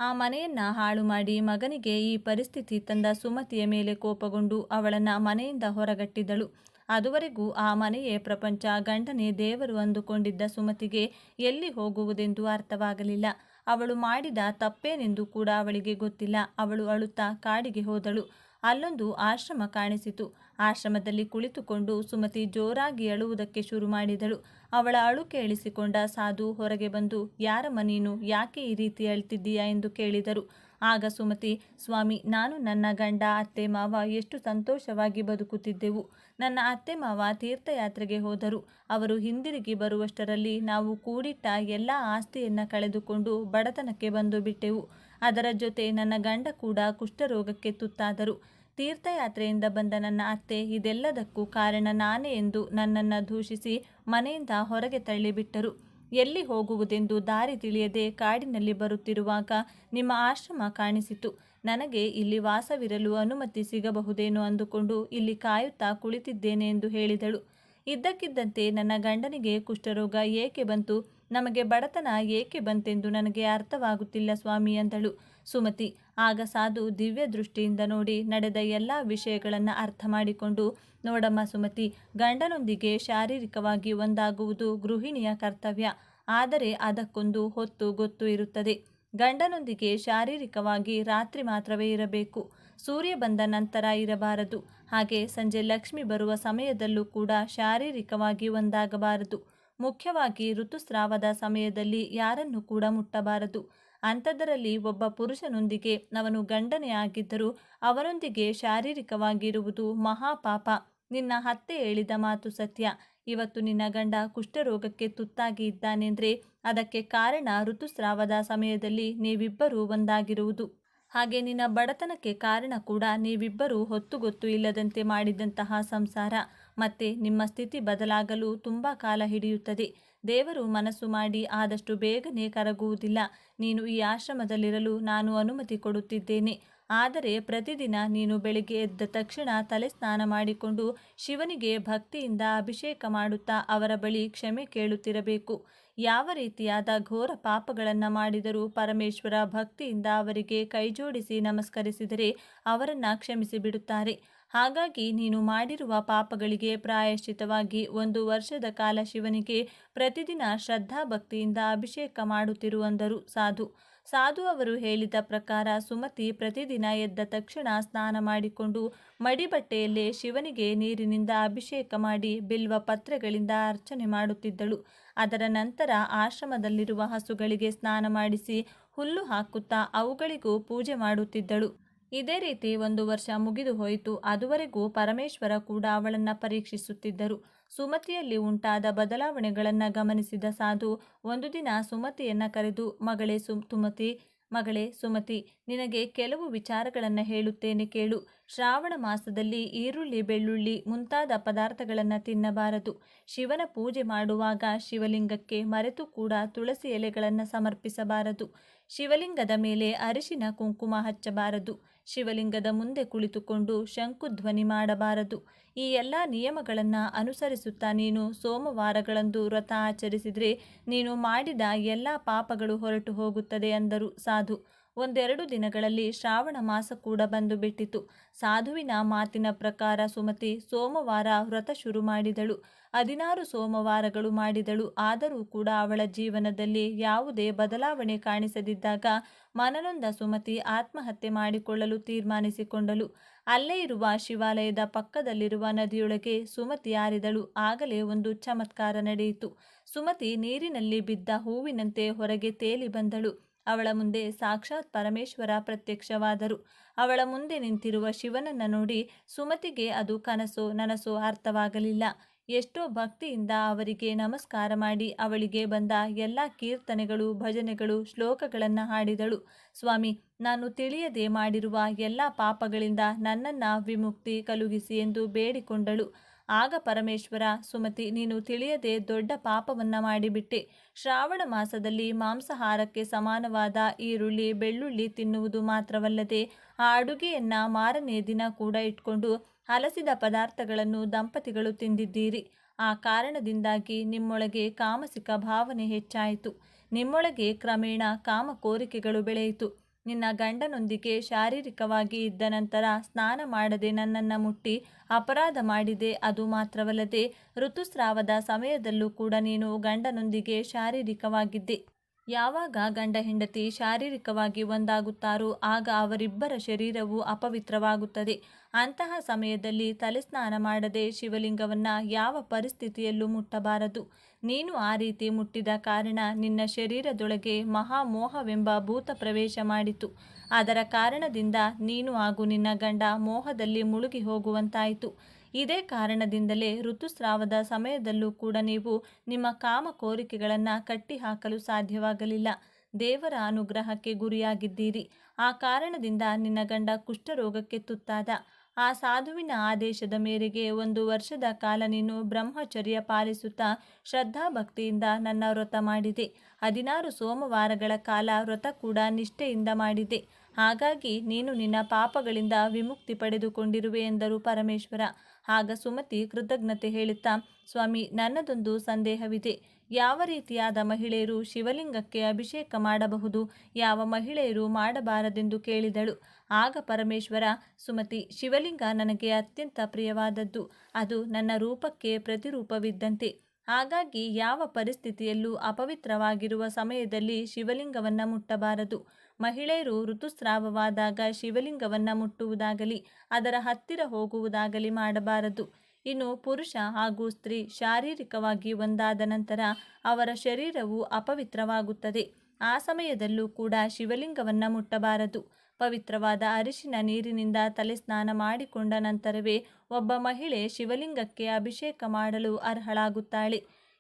ಆ ಮನೆಯನ್ನ ಹಾಳು ಮಾಡಿ ಮಗನಿಗೆ ಈ ಪರಿಸ್ಥಿತಿ ತಂದ ಸುಮತಿಯ ಮೇಲೆ ಕೋಪಗೊಂಡು ಅವಳನ್ನು ಮನೆಯಿಂದ ಹೊರಗಟ್ಟಿದಳು. ಅದುವರೆಗೂ ಆ ಮನೆಯೇ ಪ್ರಪಂಚ, ಗಂಡನೇ ದೇವರು ಅಂದುಕೊಂಡಿದ್ದ ಸುಮತಿಗೆ ಎಲ್ಲಿ ಹೋಗುವುದೆಂದು ಅರ್ಥವಾಗಲಿಲ್ಲ. ಅವಳು ಮಾಡಿದ ತಪ್ಪೇನೆಂದು ಕೂಡ ಅವಳಿಗೆ ಗೊತ್ತಿಲ್ಲ. ಅವಳು ಅಳುತ್ತಾ ಕಾಡಿಗೆ ಹೋದಳು. ಅಲ್ಲೊಂದು ಆಶ್ರಮ ಕಾಣಿಸಿತು. ಆಶ್ರಮದಲ್ಲಿ ಕುಳಿತುಕೊಂಡು ಸುಮತಿ ಜೋರಾಗಿ ಅಳುವುದಕ್ಕೆ ಶುರು ಮಾಡಿದಳು. ಅವಳ ಅಳು ಕೇಳಿಸಿಕೊಂಡ ಸಾಧು ಹೊರಗೆ ಬಂದು, ಯಾರಮ್ಮ ನೀನು, ಯಾಕೆ ಈ ರೀತಿ ಅಳ್ತಿದ್ದೀಯಾ ಎಂದು ಕೇಳಿದರು. ಆಗ ಸುಮತಿ, ಸ್ವಾಮಿ, ನಾನು ನನ್ನ ಗಂಡ, ಅತ್ತೆ ಮಾವ ಎಷ್ಟು ಸಂತೋಷವಾಗಿ ಬದುಕುತ್ತಿದ್ದೆವು. ನನ್ನ ಅತ್ತೆ ಮಾವ ತೀರ್ಥಯಾತ್ರೆಗೆ ಹೋದರು. ಅವರು ಹಿಂದಿರುಗಿ ಬರುವಷ್ಟರಲ್ಲಿ ನಾವು ಕೂಡಿಟ್ಟ ಎಲ್ಲ ಆಸ್ತಿಯನ್ನು ಕಳೆದುಕೊಂಡು ಬಡತನಕ್ಕೆ ಬಂದು ಬಿಟ್ಟೆವು. ಅದರ ಜೊತೆ ನನ್ನ ಗಂಡ ಕೂಡ ಕುಷ್ಠರೋಗಕ್ಕೆ ತುತ್ತಾದರು. ತೀರ್ಥಯಾತ್ರೆಯಿಂದ ಬಂದ ನನ್ನ ಅತ್ತೆ ಇದೆಲ್ಲದಕ್ಕೂ ಕಾರಣ ನಾನೇ ಎಂದು ನನ್ನನ್ನು ದೂಷಿಸಿ ಮನೆಯಿಂದ ಹೊರಗೆ ತಳ್ಳಿಬಿಟ್ಟರು. ಎಲ್ಲಿ ಹೋಗುವುದೆಂದು ದಾರಿ ತಿಳಿಯದೆ ಕಾಡಿನಲ್ಲಿ ಬರುತ್ತಿರುವಾಗ ನಿಮ್ಮ ಆಶ್ರಮ ಕಾಣಿಸಿತು. ನನಗೆ ಇಲ್ಲಿ ವಾಸವಿರಲು ಅನುಮತಿ ಸಿಗಬಹುದೇನೋ ಅಂದುಕೊಂಡು ಇಲ್ಲಿ ಕಾಯುತ್ತಾ ಕುಳಿತಿದ್ದೇನೆ ಎಂದು ಹೇಳಿದಳು. ಇದ್ದಕ್ಕಿದ್ದಂತೆ ನನ್ನ ಗಂಡನಿಗೆ ಕುಷ್ಠರೋಗ ಏಕೆ ಬಂತು, ನಮಗೆ ಬಡತನ ಏಕೆ ಬಂತೆಂದು ನನಗೆ ಅರ್ಥವಾಗುತ್ತಿಲ್ಲ ಸ್ವಾಮಿ ಎಂದಳು ಸುಮತಿ. ಆಗ ಸಾಧು ದಿವ್ಯ ದೃಷ್ಟಿಯಿಂದ ನೋಡಿ ನಡೆದ ಎಲ್ಲ ವಿಷಯಗಳನ್ನು ಅರ್ಥ ಮಾಡಿಕೊಂಡು, ನೋಡಮ್ಮ ಸುಮತಿ, ಗಂಡನೊಂದಿಗೆ ಶಾರೀರಿಕವಾಗಿ ಒಂದಾಗುವುದು ಗೃಹಿಣಿಯ ಕರ್ತವ್ಯ. ಆದರೆ ಅದಕ್ಕೊಂದು ಹೊತ್ತು ಗೊತ್ತು ಇರುತ್ತದೆ. ಗಂಡನೊಂದಿಗೆ ಶಾರೀರಿಕವಾಗಿ ರಾತ್ರಿ ಮಾತ್ರವೇ ಇರಬೇಕು. ಸೂರ್ಯ ಬಂದ ನಂತರ ಇರಬಾರದು. ಹಾಗೆ ಸಂಜೆ ಲಕ್ಷ್ಮಿ ಬರುವ ಸಮಯದಲ್ಲೂ ಕೂಡ ಶಾರೀರಿಕವಾಗಿ ಒಂದಾಗಬಾರದು. ಮುಖ್ಯವಾಗಿ ಋತುಸ್ರಾವದ ಸಮಯದಲ್ಲಿ ಯಾರನ್ನು ಕೂಡ ಮುಟ್ಟಬಾರದು. ಅಂಥದ್ದರಲ್ಲಿ ಒಬ್ಬ ಪುರುಷನೊಂದಿಗೆ ಅವನು ಗಂಡನೇ ಆಗಿದ್ದರೂ ಅವರೊಂದಿಗೆ ಶಾರೀರಿಕವಾಗಿರುವುದು ಮಹಾಪಾಪ. ನಿನ್ನ ಅತ್ತೆ ಹೇಳಿದ ಮಾತು ಸತ್ಯ. ಇವತ್ತು ನಿನ್ನ ಗಂಡ ಕುಷ್ಠರೋಗಕ್ಕೆ ತುತ್ತಾಗಿ ಇದ್ದಾನೆಂದರೆ ಅದಕ್ಕೆ ಕಾರಣ ಋತುಸ್ರಾವದ ಸಮಯದಲ್ಲಿ ನೀವಿಬ್ಬರೂ ಒಂದಾಗಿರುವುದು. ಹಾಗೆ ನಿನ್ನ ಬಡತನಕ್ಕೆ ಕಾರಣ ಕೂಡ ನೀವಿಬ್ಬರೂ ಹೊತ್ತುಗೊತ್ತು ಇಲ್ಲದಂತೆ ಮಾಡಿದಂತಹ ಸಂಸಾರ. ಮತ್ತೆ ನಿಮ್ಮ ಸ್ಥಿತಿ ಬದಲಾಗಲು ತುಂಬ ಕಾಲ ಹಿಡಿಯುತ್ತದೆ. ದೇವರು ಮನಸ್ಸು ಮಾಡಿ ಆದಷ್ಟು ಬೇಗನೆ ಕರಗುವುದಿಲ್ಲ. ನೀನು ಈ ಆಶ್ರಮದಲ್ಲಿರಲು ನಾನು ಅನುಮತಿ ಕೊಡುತ್ತಿದ್ದೇನೆ. ಆದರೆ ಪ್ರತಿದಿನ ನೀನು ಬೆಳಿಗ್ಗೆ ಎದ್ದ ತಕ್ಷಣ ತಲೆ ಸ್ನಾನ ಮಾಡಿಕೊಂಡು ಶಿವನಿಗೆ ಭಕ್ತಿಯಿಂದ ಅಭಿಷೇಕ ಮಾಡುತ್ತಾ ಅವರ ಬಳಿ ಕ್ಷಮೆ ಕೇಳುತ್ತಿರಬೇಕು. ಯಾವ ರೀತಿಯಾದ ಘೋರ ಪಾಪಗಳನ್ನು ಮಾಡಿದರೂ ಪರಮೇಶ್ವರ ಭಕ್ತಿಯಿಂದ ಅವರಿಗೆ ಕೈಜೋಡಿಸಿ ನಮಸ್ಕರಿಸಿದರೆ ಅವರನ್ನು ಕ್ಷಮಿಸಿ ಬಿಡುತ್ತಾರೆ. ಹಾಗಾಗಿ ನೀನು ಮಾಡಿರುವ ಪಾಪಗಳಿಗೆ ಪ್ರಾಯಶ್ಚಿತವಾಗಿ 1 ವರ್ಷದ ಕಾಲ ಶಿವನಿಗೆ ಪ್ರತಿದಿನ ಶ್ರದ್ಧಾಭಕ್ತಿಯಿಂದ ಅಭಿಷೇಕ ಮಾಡುತ್ತಿರುವಂದರು ಸಾಧು. ಸಾಧು ಅವರು ಹೇಳಿದ ಪ್ರಕಾರ ಸುಮತಿ ಪ್ರತಿದಿನ ಎದ್ದ ತಕ್ಷಣ ಸ್ನಾನ ಮಾಡಿಕೊಂಡು ಮಡಿಬಟ್ಟೆಯಲ್ಲೇ ಶಿವನಿಗೆ ನೀರಿನಿಂದ ಅಭಿಷೇಕ ಮಾಡಿ ಬಿಲ್ವ ಪತ್ರೆಗಳಿಂದ ಅರ್ಚನೆ ಮಾಡುತ್ತಿದ್ದಳು. ಅದರ ನಂತರ ಆಶ್ರಮದಲ್ಲಿರುವ ಹಸುಗಳಿಗೆ ಸ್ನಾನ ಮಾಡಿಸಿ ಹುಲ್ಲು ಹಾಕುತ್ತಾ ಅವುಗಳಿಗೂ ಪೂಜೆ ಮಾಡುತ್ತಿದ್ದಳು. ಇದೇ ರೀತಿ 1 ವರ್ಷ ಮುಗಿದು ಹೋಯಿತು. ಅದುವರೆಗೂ ಪರಮೇಶ್ವರ ಕೂಡ ಅವಳನ್ನು ಪರೀಕ್ಷಿಸುತ್ತಿದ್ದರು. ಸುಮತಿಯಲ್ಲಿ ಉಂಟಾದ ಬದಲಾವಣೆಗಳನ್ನು ಗಮನಿಸಿದ ಸಾಧು ಒಂದು ದಿನ ಸುಮತಿಯನ್ನು ಕರೆದು, ಮಗಳೇ ಸುಮತಿ, ನಿನಗೆ ಕೆಲವು ವಿಚಾರಗಳನ್ನು ಹೇಳುತ್ತೇನೆ ಕೇಳು. ಶ್ರಾವಣ ಮಾಸದಲ್ಲಿ ಈರುಳ್ಳಿ, ಬೆಳ್ಳುಳ್ಳಿ ಮುಂತಾದ ಪದಾರ್ಥಗಳನ್ನು ತಿನ್ನಬಾರದು. ಶಿವನ ಪೂಜೆ ಮಾಡುವಾಗ ಶಿವಲಿಂಗಕ್ಕೆ ಮರೆತು ಕೂಡ ತುಳಸಿ ಎಲೆಗಳನ್ನು ಸಮರ್ಪಿಸಬಾರದು. ಶಿವಲಿಂಗದ ಮೇಲೆ ಅರಿಶಿನ ಕುಂಕುಮ ಹಚ್ಚಬಾರದು. ಶಿವಲಿಂಗದ ಮುಂದೆ ಕುಳಿತುಕೊಂಡು ಶಂಕುಧ್ವನಿ ಮಾಡಬಾರದು. ಈ ಎಲ್ಲ ನಿಯಮಗಳನ್ನು ಅನುಸರಿಸುತ್ತಾ ನೀನು ಸೋಮವಾರಗಳಂದು ವ್ರತ ಆಚರಿಸಿದರೆ ನೀನು ಮಾಡಿದ ಎಲ್ಲ ಪಾಪಗಳು ಹೊರಟು ಹೋಗುತ್ತದೆ ಅಂದರು ಸಾಧು. 1-2 ದಿನಗಳಲ್ಲಿ ಶ್ರಾವಣ ಮಾಸ ಕೂಡ ಬಂದು ಬಿಟ್ಟಿತು. ಸಾಧುವಿನ ಮಾತಿನ ಪ್ರಕಾರ ಸುಮತಿ ಸೋಮವಾರ ವ್ರತ ಶುರು ಮಾಡಿದಳು. 16 ಸೋಮವಾರಗಳು ಮಾಡಿದಳು. ಆದರೂ ಕೂಡ ಅವಳ ಜೀವನದಲ್ಲಿ ಯಾವುದೇ ಬದಲಾವಣೆ ಕಾಣಿಸದಿದ್ದಾಗ ಮನನೊಂದ ಸುಮತಿ ಆತ್ಮಹತ್ಯೆ ಮಾಡಿಕೊಳ್ಳಲು ತೀರ್ಮಾನಿಸಿಕೊಂಡಳು. ಅಲ್ಲೇ ಇರುವ ಶಿವಾಲಯದ ಪಕ್ಕದಲ್ಲಿರುವ ನದಿಯೊಳಗೆ ಸುಮತಿ ಹಾರಿದಳು. ಆಗಲೇ ಒಂದು ಚಮತ್ಕಾರ ನಡೆಯಿತು. ಸುಮತಿ ನೀರಿನಲ್ಲಿ ಬಿದ್ದ ಹೂವಿನಂತೆ ಹೊರಗೆ ತೇಲಿ ಬಂದಳು. ಅವಳ ಮುಂದೆ ಸಾಕ್ಷಾತ್ ಪರಮೇಶ್ವರ ಪ್ರತ್ಯಕ್ಷವಾದರು. ಅವಳ ಮುಂದೆ ನಿಂತಿರುವ ಶಿವನನ್ನು ನೋಡಿ ಸುಮತಿಗೆ ಅದು ಕನಸೋ ನನಸೋ ಅರ್ಥವಾಗಲಿಲ್ಲ. ಎಷ್ಟೋ ಭಕ್ತಿಯಿಂದ ಅವರಿಗೆ ನಮಸ್ಕಾರ ಮಾಡಿ ಅವಳಿಗೆ ಬಂದ ಎಲ್ಲ ಕೀರ್ತನೆಗಳು, ಭಜನೆಗಳು, ಶ್ಲೋಕಗಳನ್ನು ಹಾಡಿದಳು. ಸ್ವಾಮಿ, ನಾನು ತಿಳಿಯದೆ ಮಾಡಿರುವ ಎಲ್ಲ ಪಾಪಗಳಿಂದ ನನ್ನನ್ನು ವಿಮುಕ್ತಿ ಕಲುಗಿಸಿ ಎಂದು ಬೇಡಿಕೊಂಡಳು. ಆಗ ಪರಮೇಶ್ವರ, ಸುಮತಿ, ನೀನು ತಿಳಿಯದೆ ದೊಡ್ಡ ಪಾಪವನ್ನು ಮಾಡಿಬಿಟ್ಟೆ. ಶ್ರಾವಣ ಮಾಸದಲ್ಲಿ ಮಾಂಸಾಹಾರಕ್ಕೆ ಸಮಾನವಾದ ಈರುಳ್ಳಿ, ಬೆಳ್ಳುಳ್ಳಿ ತಿನ್ನುವುದು ಮಾತ್ರವಲ್ಲದೆ ಆ ಅಡುಗೆಯನ್ನು ಮಾರನೇ ದಿನ ಕೂಡ ಇಟ್ಕೊಂಡು ಹಲಸಿದ ಪದಾರ್ಥಗಳನ್ನು ದಂಪತಿಗಳು ತಿಂದಿದ್ದೀರಿ. ಆ ಕಾರಣದಿಂದಾಗಿ ನಿಮ್ಮೊಳಗೆ ಕಾಮಸಿಕ ಭಾವನೆ ಹೆಚ್ಚಾಯಿತು. ನಿಮ್ಮೊಳಗೆ ಕ್ರಮೇಣ ಕಾಮ ಕೋರಿಕೆಗಳು ಬೆಳೆಯಿತು. ನಿನ್ನ ಗಂಡನೊಂದಿಗೆ ಶಾರೀರಿಕವಾಗಿ ಇದ್ದ ನಂತರ ಸ್ನಾನ ಮಾಡದೆ ನನ್ನನ್ನು ಮುಟ್ಟಿ ಅಪರಾಧ ಮಾಡಿದೆ. ಅದು ಮಾತ್ರವಲ್ಲದೆ ಋತುಸ್ರಾವದ ಸಮಯದಲ್ಲೂ ಕೂಡ ನೀನು ಗಂಡನೊಂದಿಗೆ ಶಾರೀರಿಕವಾಗಿದ್ದೆ. ಯಾವಾಗ ಗಂಡ ಹೆಂಡತಿ ಶಾರೀರಿಕವಾಗಿ ಒಂದಾಗುತ್ತಾರೋ ಆಗ ಅವರಿಬ್ಬರ ಶರೀರವು ಅಪವಿತ್ರವಾಗುತ್ತದೆ. ಅಂತಹ ಸಮಯದಲ್ಲಿ ತಲೆಸ್ನಾನ ಮಾಡದೆ ಶಿವಲಿಂಗವನ್ನು ಯಾವ ಪರಿಸ್ಥಿತಿಯಲ್ಲೂ ಮುಟ್ಟಬಾರದು. ನೀನು ಆ ರೀತಿ ಮುಟ್ಟಿದ ಕಾರಣ ನಿನ್ನ ಶರೀರದೊಳಗೆ ಮಹಾಮೋಹವೆಂಬ ಭೂತ ಪ್ರವೇಶ ಮಾಡಿತು. ಅದರ ಕಾರಣದಿಂದ ನೀನು ಹಾಗೂ ನಿನ್ನ ಗಂಡ ಮೋಹದಲ್ಲಿ ಮುಳುಗಿ ಹೋಗುವಂತಾಯಿತು. ಇದೇ ಕಾರಣದಿಂದಲೇ ಋತುಸ್ರಾವದ ಸಮಯದಲ್ಲೂ ಕೂಡ ನೀವು ನಿಮ್ಮ ಕಾಮ ಕೋರಿಕೆಗಳನ್ನು ಕಟ್ಟಿಹಾಕಲು ಸಾಧ್ಯವಾಗಲಿಲ್ಲ. ದೇವರ ಅನುಗ್ರಹಕ್ಕೆ ಗುರಿಯಾಗಿದ್ದೀರಿ. ಆ ಕಾರಣದಿಂದ ನಿನ್ನ ಗಂಡ ಕುಷ್ಠರೋಗಕ್ಕೆ ತುತ್ತಾದ. ಆ ಸಾಧುವಿನ ಆದೇಶದ ಮೇರೆಗೆ 1 ವರ್ಷದ ಕಾಲ ನೀನು ಬ್ರಹ್ಮಚರ್ಯ ಪಾಲಿಸುತ್ತಾ ಶ್ರದ್ಧಾಭಕ್ತಿಯಿಂದ ನನ್ನ ವ್ರತ ಮಾಡಿದೆ. 16 ಸೋಮವಾರಗಳ ಕಾಲ ವ್ರತ ಕೂಡ ನಿಷ್ಠೆಯಿಂದ ಮಾಡಿದೆ. ಹಾಗಾಗಿ ನೀನು ನಿನ್ನ ಪಾಪಗಳಿಂದ ವಿಮುಕ್ತಿ ಪಡೆದುಕೊಂಡಿರುವೆ ಎಂದರು ಪರಮೇಶ್ವರ. ಆಗ ಸುಮತಿ ಕೃತಜ್ಞತೆ ಹೇಳುತ್ತಾ, ಸ್ವಾಮಿ, ನನ್ನದೊಂದು ಸಂದೇಹವಿದೆ. ಯಾವ ರೀತಿಯಾದ ಮಹಿಳೆಯರು ಶಿವಲಿಂಗಕ್ಕೆ ಅಭಿಷೇಕ ಮಾಡಬಹುದು, ಯಾವ ಮಹಿಳೆಯರು ಮಾಡಬಾರದೆಂದು ಕೇಳಿದಳು. ಆಗ ಪರಮೇಶ್ವರ, ಸುಮತಿ, ಶಿವಲಿಂಗ ನನಗೆ ಅತ್ಯಂತ ಪ್ರಿಯವಾದದ್ದು. ಅದು ನನ್ನ ರೂಪಕ್ಕೆ ಪ್ರತಿರೂಪವಿದ್ದಂತೆ. ಹಾಗಾಗಿ ಯಾವ ಪರಿಸ್ಥಿತಿಯಲ್ಲೂ ಅಪವಿತ್ರವಾಗಿರುವ ಸಮಯದಲ್ಲಿ ಶಿವಲಿಂಗವನ್ನು ಮುಟ್ಟಬಾರದು. ಮಹಿಳೆಯರು ಋತುಸ್ರಾವವಾದಾಗ ಶಿವಲಿಂಗವನ್ನು ಮುಟ್ಟುವುದಾಗಲಿ ಅದರ ಹತ್ತಿರ ಹೋಗುವುದಾಗಲಿ ಮಾಡಬಾರದು. ಇನ್ನು ಪುರುಷ ಹಾಗೂ ಸ್ತ್ರೀ ಶಾರೀರಿಕವಾಗಿ ಒಂದಾದ ನಂತರ ಅವರ ಶರೀರವು ಅಪವಿತ್ರವಾಗುತ್ತದೆ. ಆ ಸಮಯದಲ್ಲೂ ಕೂಡ ಶಿವಲಿಂಗವನ್ನು ಮುಟ್ಟಬಾರದು. ಪವಿತ್ರವಾದ ಅರಿಶಿನ ನೀರಿನಿಂದ ತಲೆ ಸ್ನಾನ ಮಾಡಿಕೊಂಡ ನಂತರವೇ ಒಬ್ಬ ಮಹಿಳೆ ಶಿವಲಿಂಗಕ್ಕೆ ಅಭಿಷೇಕ ಮಾಡಲು ಅರ್ಹಳಾಗುತ್ತಾಳೆ.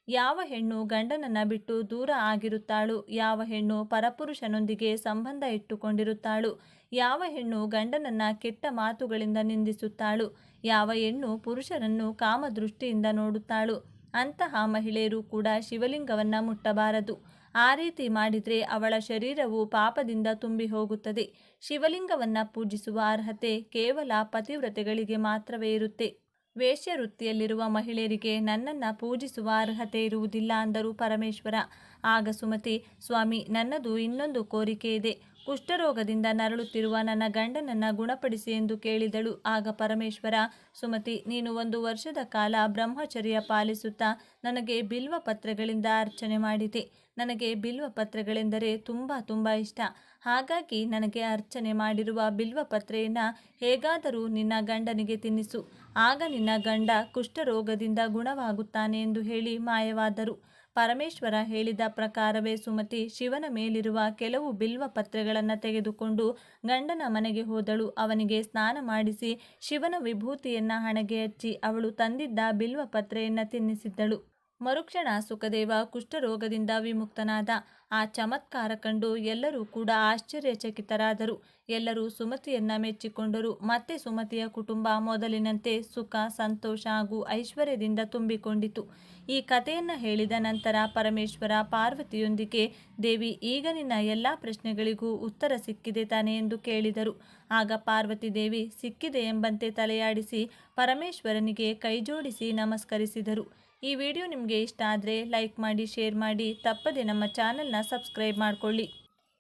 ಯಾವ ಹೆಣ್ಣು ಗಂಡನನ್ನು ಬಿಟ್ಟು ದೂರ ಆಗಿರುತ್ತಾಳೋ, ಯಾವ ಹೆಣ್ಣು ಪರಪುರುಷನೊಂದಿಗೆ ಸಂಬಂಧ ಇಟ್ಟುಕೊಂಡಿರುತ್ತಾಳೋ, ಯಾವ ಹೆಣ್ಣು ಗಂಡನನ್ನು ಕೆಟ್ಟ ಮಾತುಗಳಿಂದ ನಿಂದಿಸುತ್ತಾಳೋ, ಯಾವ ಹೆಣ್ಣು ಪುರುಷರನ್ನು ಕಾಮದೃಷ್ಟಿಯಿಂದ ನೋಡುತ್ತಾಳೋ ಅಂತಹ ಮಹಿಳೆಯರು ಕೂಡ ಶಿವಲಿಂಗವನ್ನು ಮುಟ್ಟಬಾರದು. ಆ ರೀತಿ ಮಾಡಿದರೆ ಅವಳ ಶರೀರವು ಪಾಪದಿಂದ ತುಂಬಿ ಹೋಗುತ್ತದೆ. ಶಿವಲಿಂಗವನ್ನು ಪೂಜಿಸುವ ಅರ್ಹತೆ ಕೇವಲ ಪತಿವ್ರತೆಗಳಿಗೆ ಮಾತ್ರವೇ ಇರುತ್ತೆ. ವೇಶ್ಯವೃತ್ತಿಯಲ್ಲಿರುವ ಮಹಿಳೆಯರಿಗೆ ನನ್ನನ್ನು ಪೂಜಿಸುವ ಅರ್ಹತೆ ಇರುವುದಿಲ್ಲ ಅಂದರು ಪರಮೇಶ್ವರ. ಆಗ ಸುಮತಿ, ಸ್ವಾಮಿ, ನನ್ನದು ಇನ್ನೊಂದು ಕೋರಿಕೆ ಇದೆ. ಕುಷ್ಠರೋಗದಿಂದ ನರಳುತ್ತಿರುವ ನನ್ನ ಗಂಡನನ್ನು ಗುಣಪಡಿಸಿ ಎಂದು ಕೇಳಿದಳು. ಆಗ ಪರಮೇಶ್ವರ, ಸುಮತಿ, ನೀನು 1 ವರ್ಷದ ಕಾಲ ಬ್ರಹ್ಮಚರ್ಯ ಪಾಲಿಸುತ್ತಾ ನನಗೆ ಬಿಲ್ವ ಪತ್ರೆಗಳಿಂದ ಅರ್ಚನೆ ಮಾಡಿದೆ. ನನಗೆ ಬಿಲ್ವ ಪತ್ರೆಗಳೆಂದರೆ ತುಂಬ ಇಷ್ಟ. ಹಾಗಾಗಿ ನನಗೆ ಅರ್ಚನೆ ಮಾಡಿರುವ ಬಿಲ್ವ ಪತ್ರೆಯನ್ನು ಹೇಗಾದರೂ ನಿನ್ನ ಗಂಡನಿಗೆ ತಿನ್ನಿಸು. ಆಗ ನಿನ್ನ ಗಂಡ ಕುಷ್ಠರೋಗದಿಂದ ಗುಣವಾಗುತ್ತಾನೆ ಎಂದು ಹೇಳಿ ಮಾಯವಾದರು. ಪರಮೇಶ್ವರ ಹೇಳಿದ ಪ್ರಕಾರವೇ ಸುಮತಿ ಶಿವನ ಮೇಲಿರುವ ಕೆಲವು ಬಿಲ್ವ ಪತ್ರೆಗಳನ್ನು ತೆಗೆದುಕೊಂಡು ಗಂಡನ ಮನೆಗೆ ಹೋದಳು. ಅವನಿಗೆ ಸ್ನಾನ ಮಾಡಿಸಿ ಶಿವನ ವಿಭೂತಿಯನ್ನು ಹಣೆಗೆ ಹಚ್ಚಿ ಅವಳು ತಂದಿದ್ದ ಬಿಲ್ವ ಪತ್ರೆಯನ್ನು ತಿನ್ನಿಸಿದ್ದಳು. ಮರುಕ್ಷಣ ಸುಖದೇವ ಕುಷ್ಠರೋಗದಿಂದ ವಿಮುಕ್ತನಾದ. ಆ ಚಮತ್ಕಾರ ಕಂಡು ಎಲ್ಲರೂ ಕೂಡ ಆಶ್ಚರ್ಯಚಕಿತರಾದರು. ಎಲ್ಲರೂ ಸುಮತಿಯನ್ನ ಮೆಚ್ಚಿಕೊಂಡರು. ಮತ್ತೆ ಸುಮತಿಯ ಕುಟುಂಬ ಮೊದಲಿನಂತೆ ಸುಖ, ಸಂತೋಷ ಹಾಗೂ ಐಶ್ವರ್ಯದಿಂದ ತುಂಬಿಕೊಂಡಿತು. ಈ ಕಥೆಯನ್ನು ಹೇಳಿದ ನಂತರ ಪರಮೇಶ್ವರ ಪಾರ್ವತಿಯೊಂದಿಗೆ, ದೇವಿ, ಈಗ ನಿನ್ನ ಎಲ್ಲ ಪ್ರಶ್ನೆಗಳಿಗೂ ಉತ್ತರ ಸಿಕ್ಕಿದೆ ತಾನೆ ಎಂದು ಕೇಳಿದರು. ಆಗ ಪಾರ್ವತಿ ದೇವಿ ಸಿಕ್ಕಿದೆ ಎಂಬಂತೆ ತಲೆಯಾಡಿಸಿ ಪರಮೇಶ್ವರನಿಗೆ ಕೈಜೋಡಿಸಿ ನಮಸ್ಕರಿಸಿದರು. ಈ ವಿಡಿಯೋ ನಿಮಗೆ ಇಷ್ಟ ಆದರೆ ಲೈಕ್ ಮಾಡಿ, ಶೇರ್ ಮಾಡಿ, ತಪ್ಪದೆ ನಮ್ಮ ಚಾನಲ್ನ ಸಬ್ಸ್ಕ್ರೈಬ್ ಮಾಡಿಕೊಳ್ಳಿ.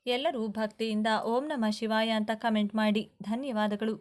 ಎಲ್ಲರೂ ಭಕ್ತಿಯಿಂದ ಓಂ ನಮಃ ಶಿವಾಯ ಅಂತ ಕಮೆಂಟ್ ಮಾಡಿ. ಧನ್ಯವಾದಗಳು.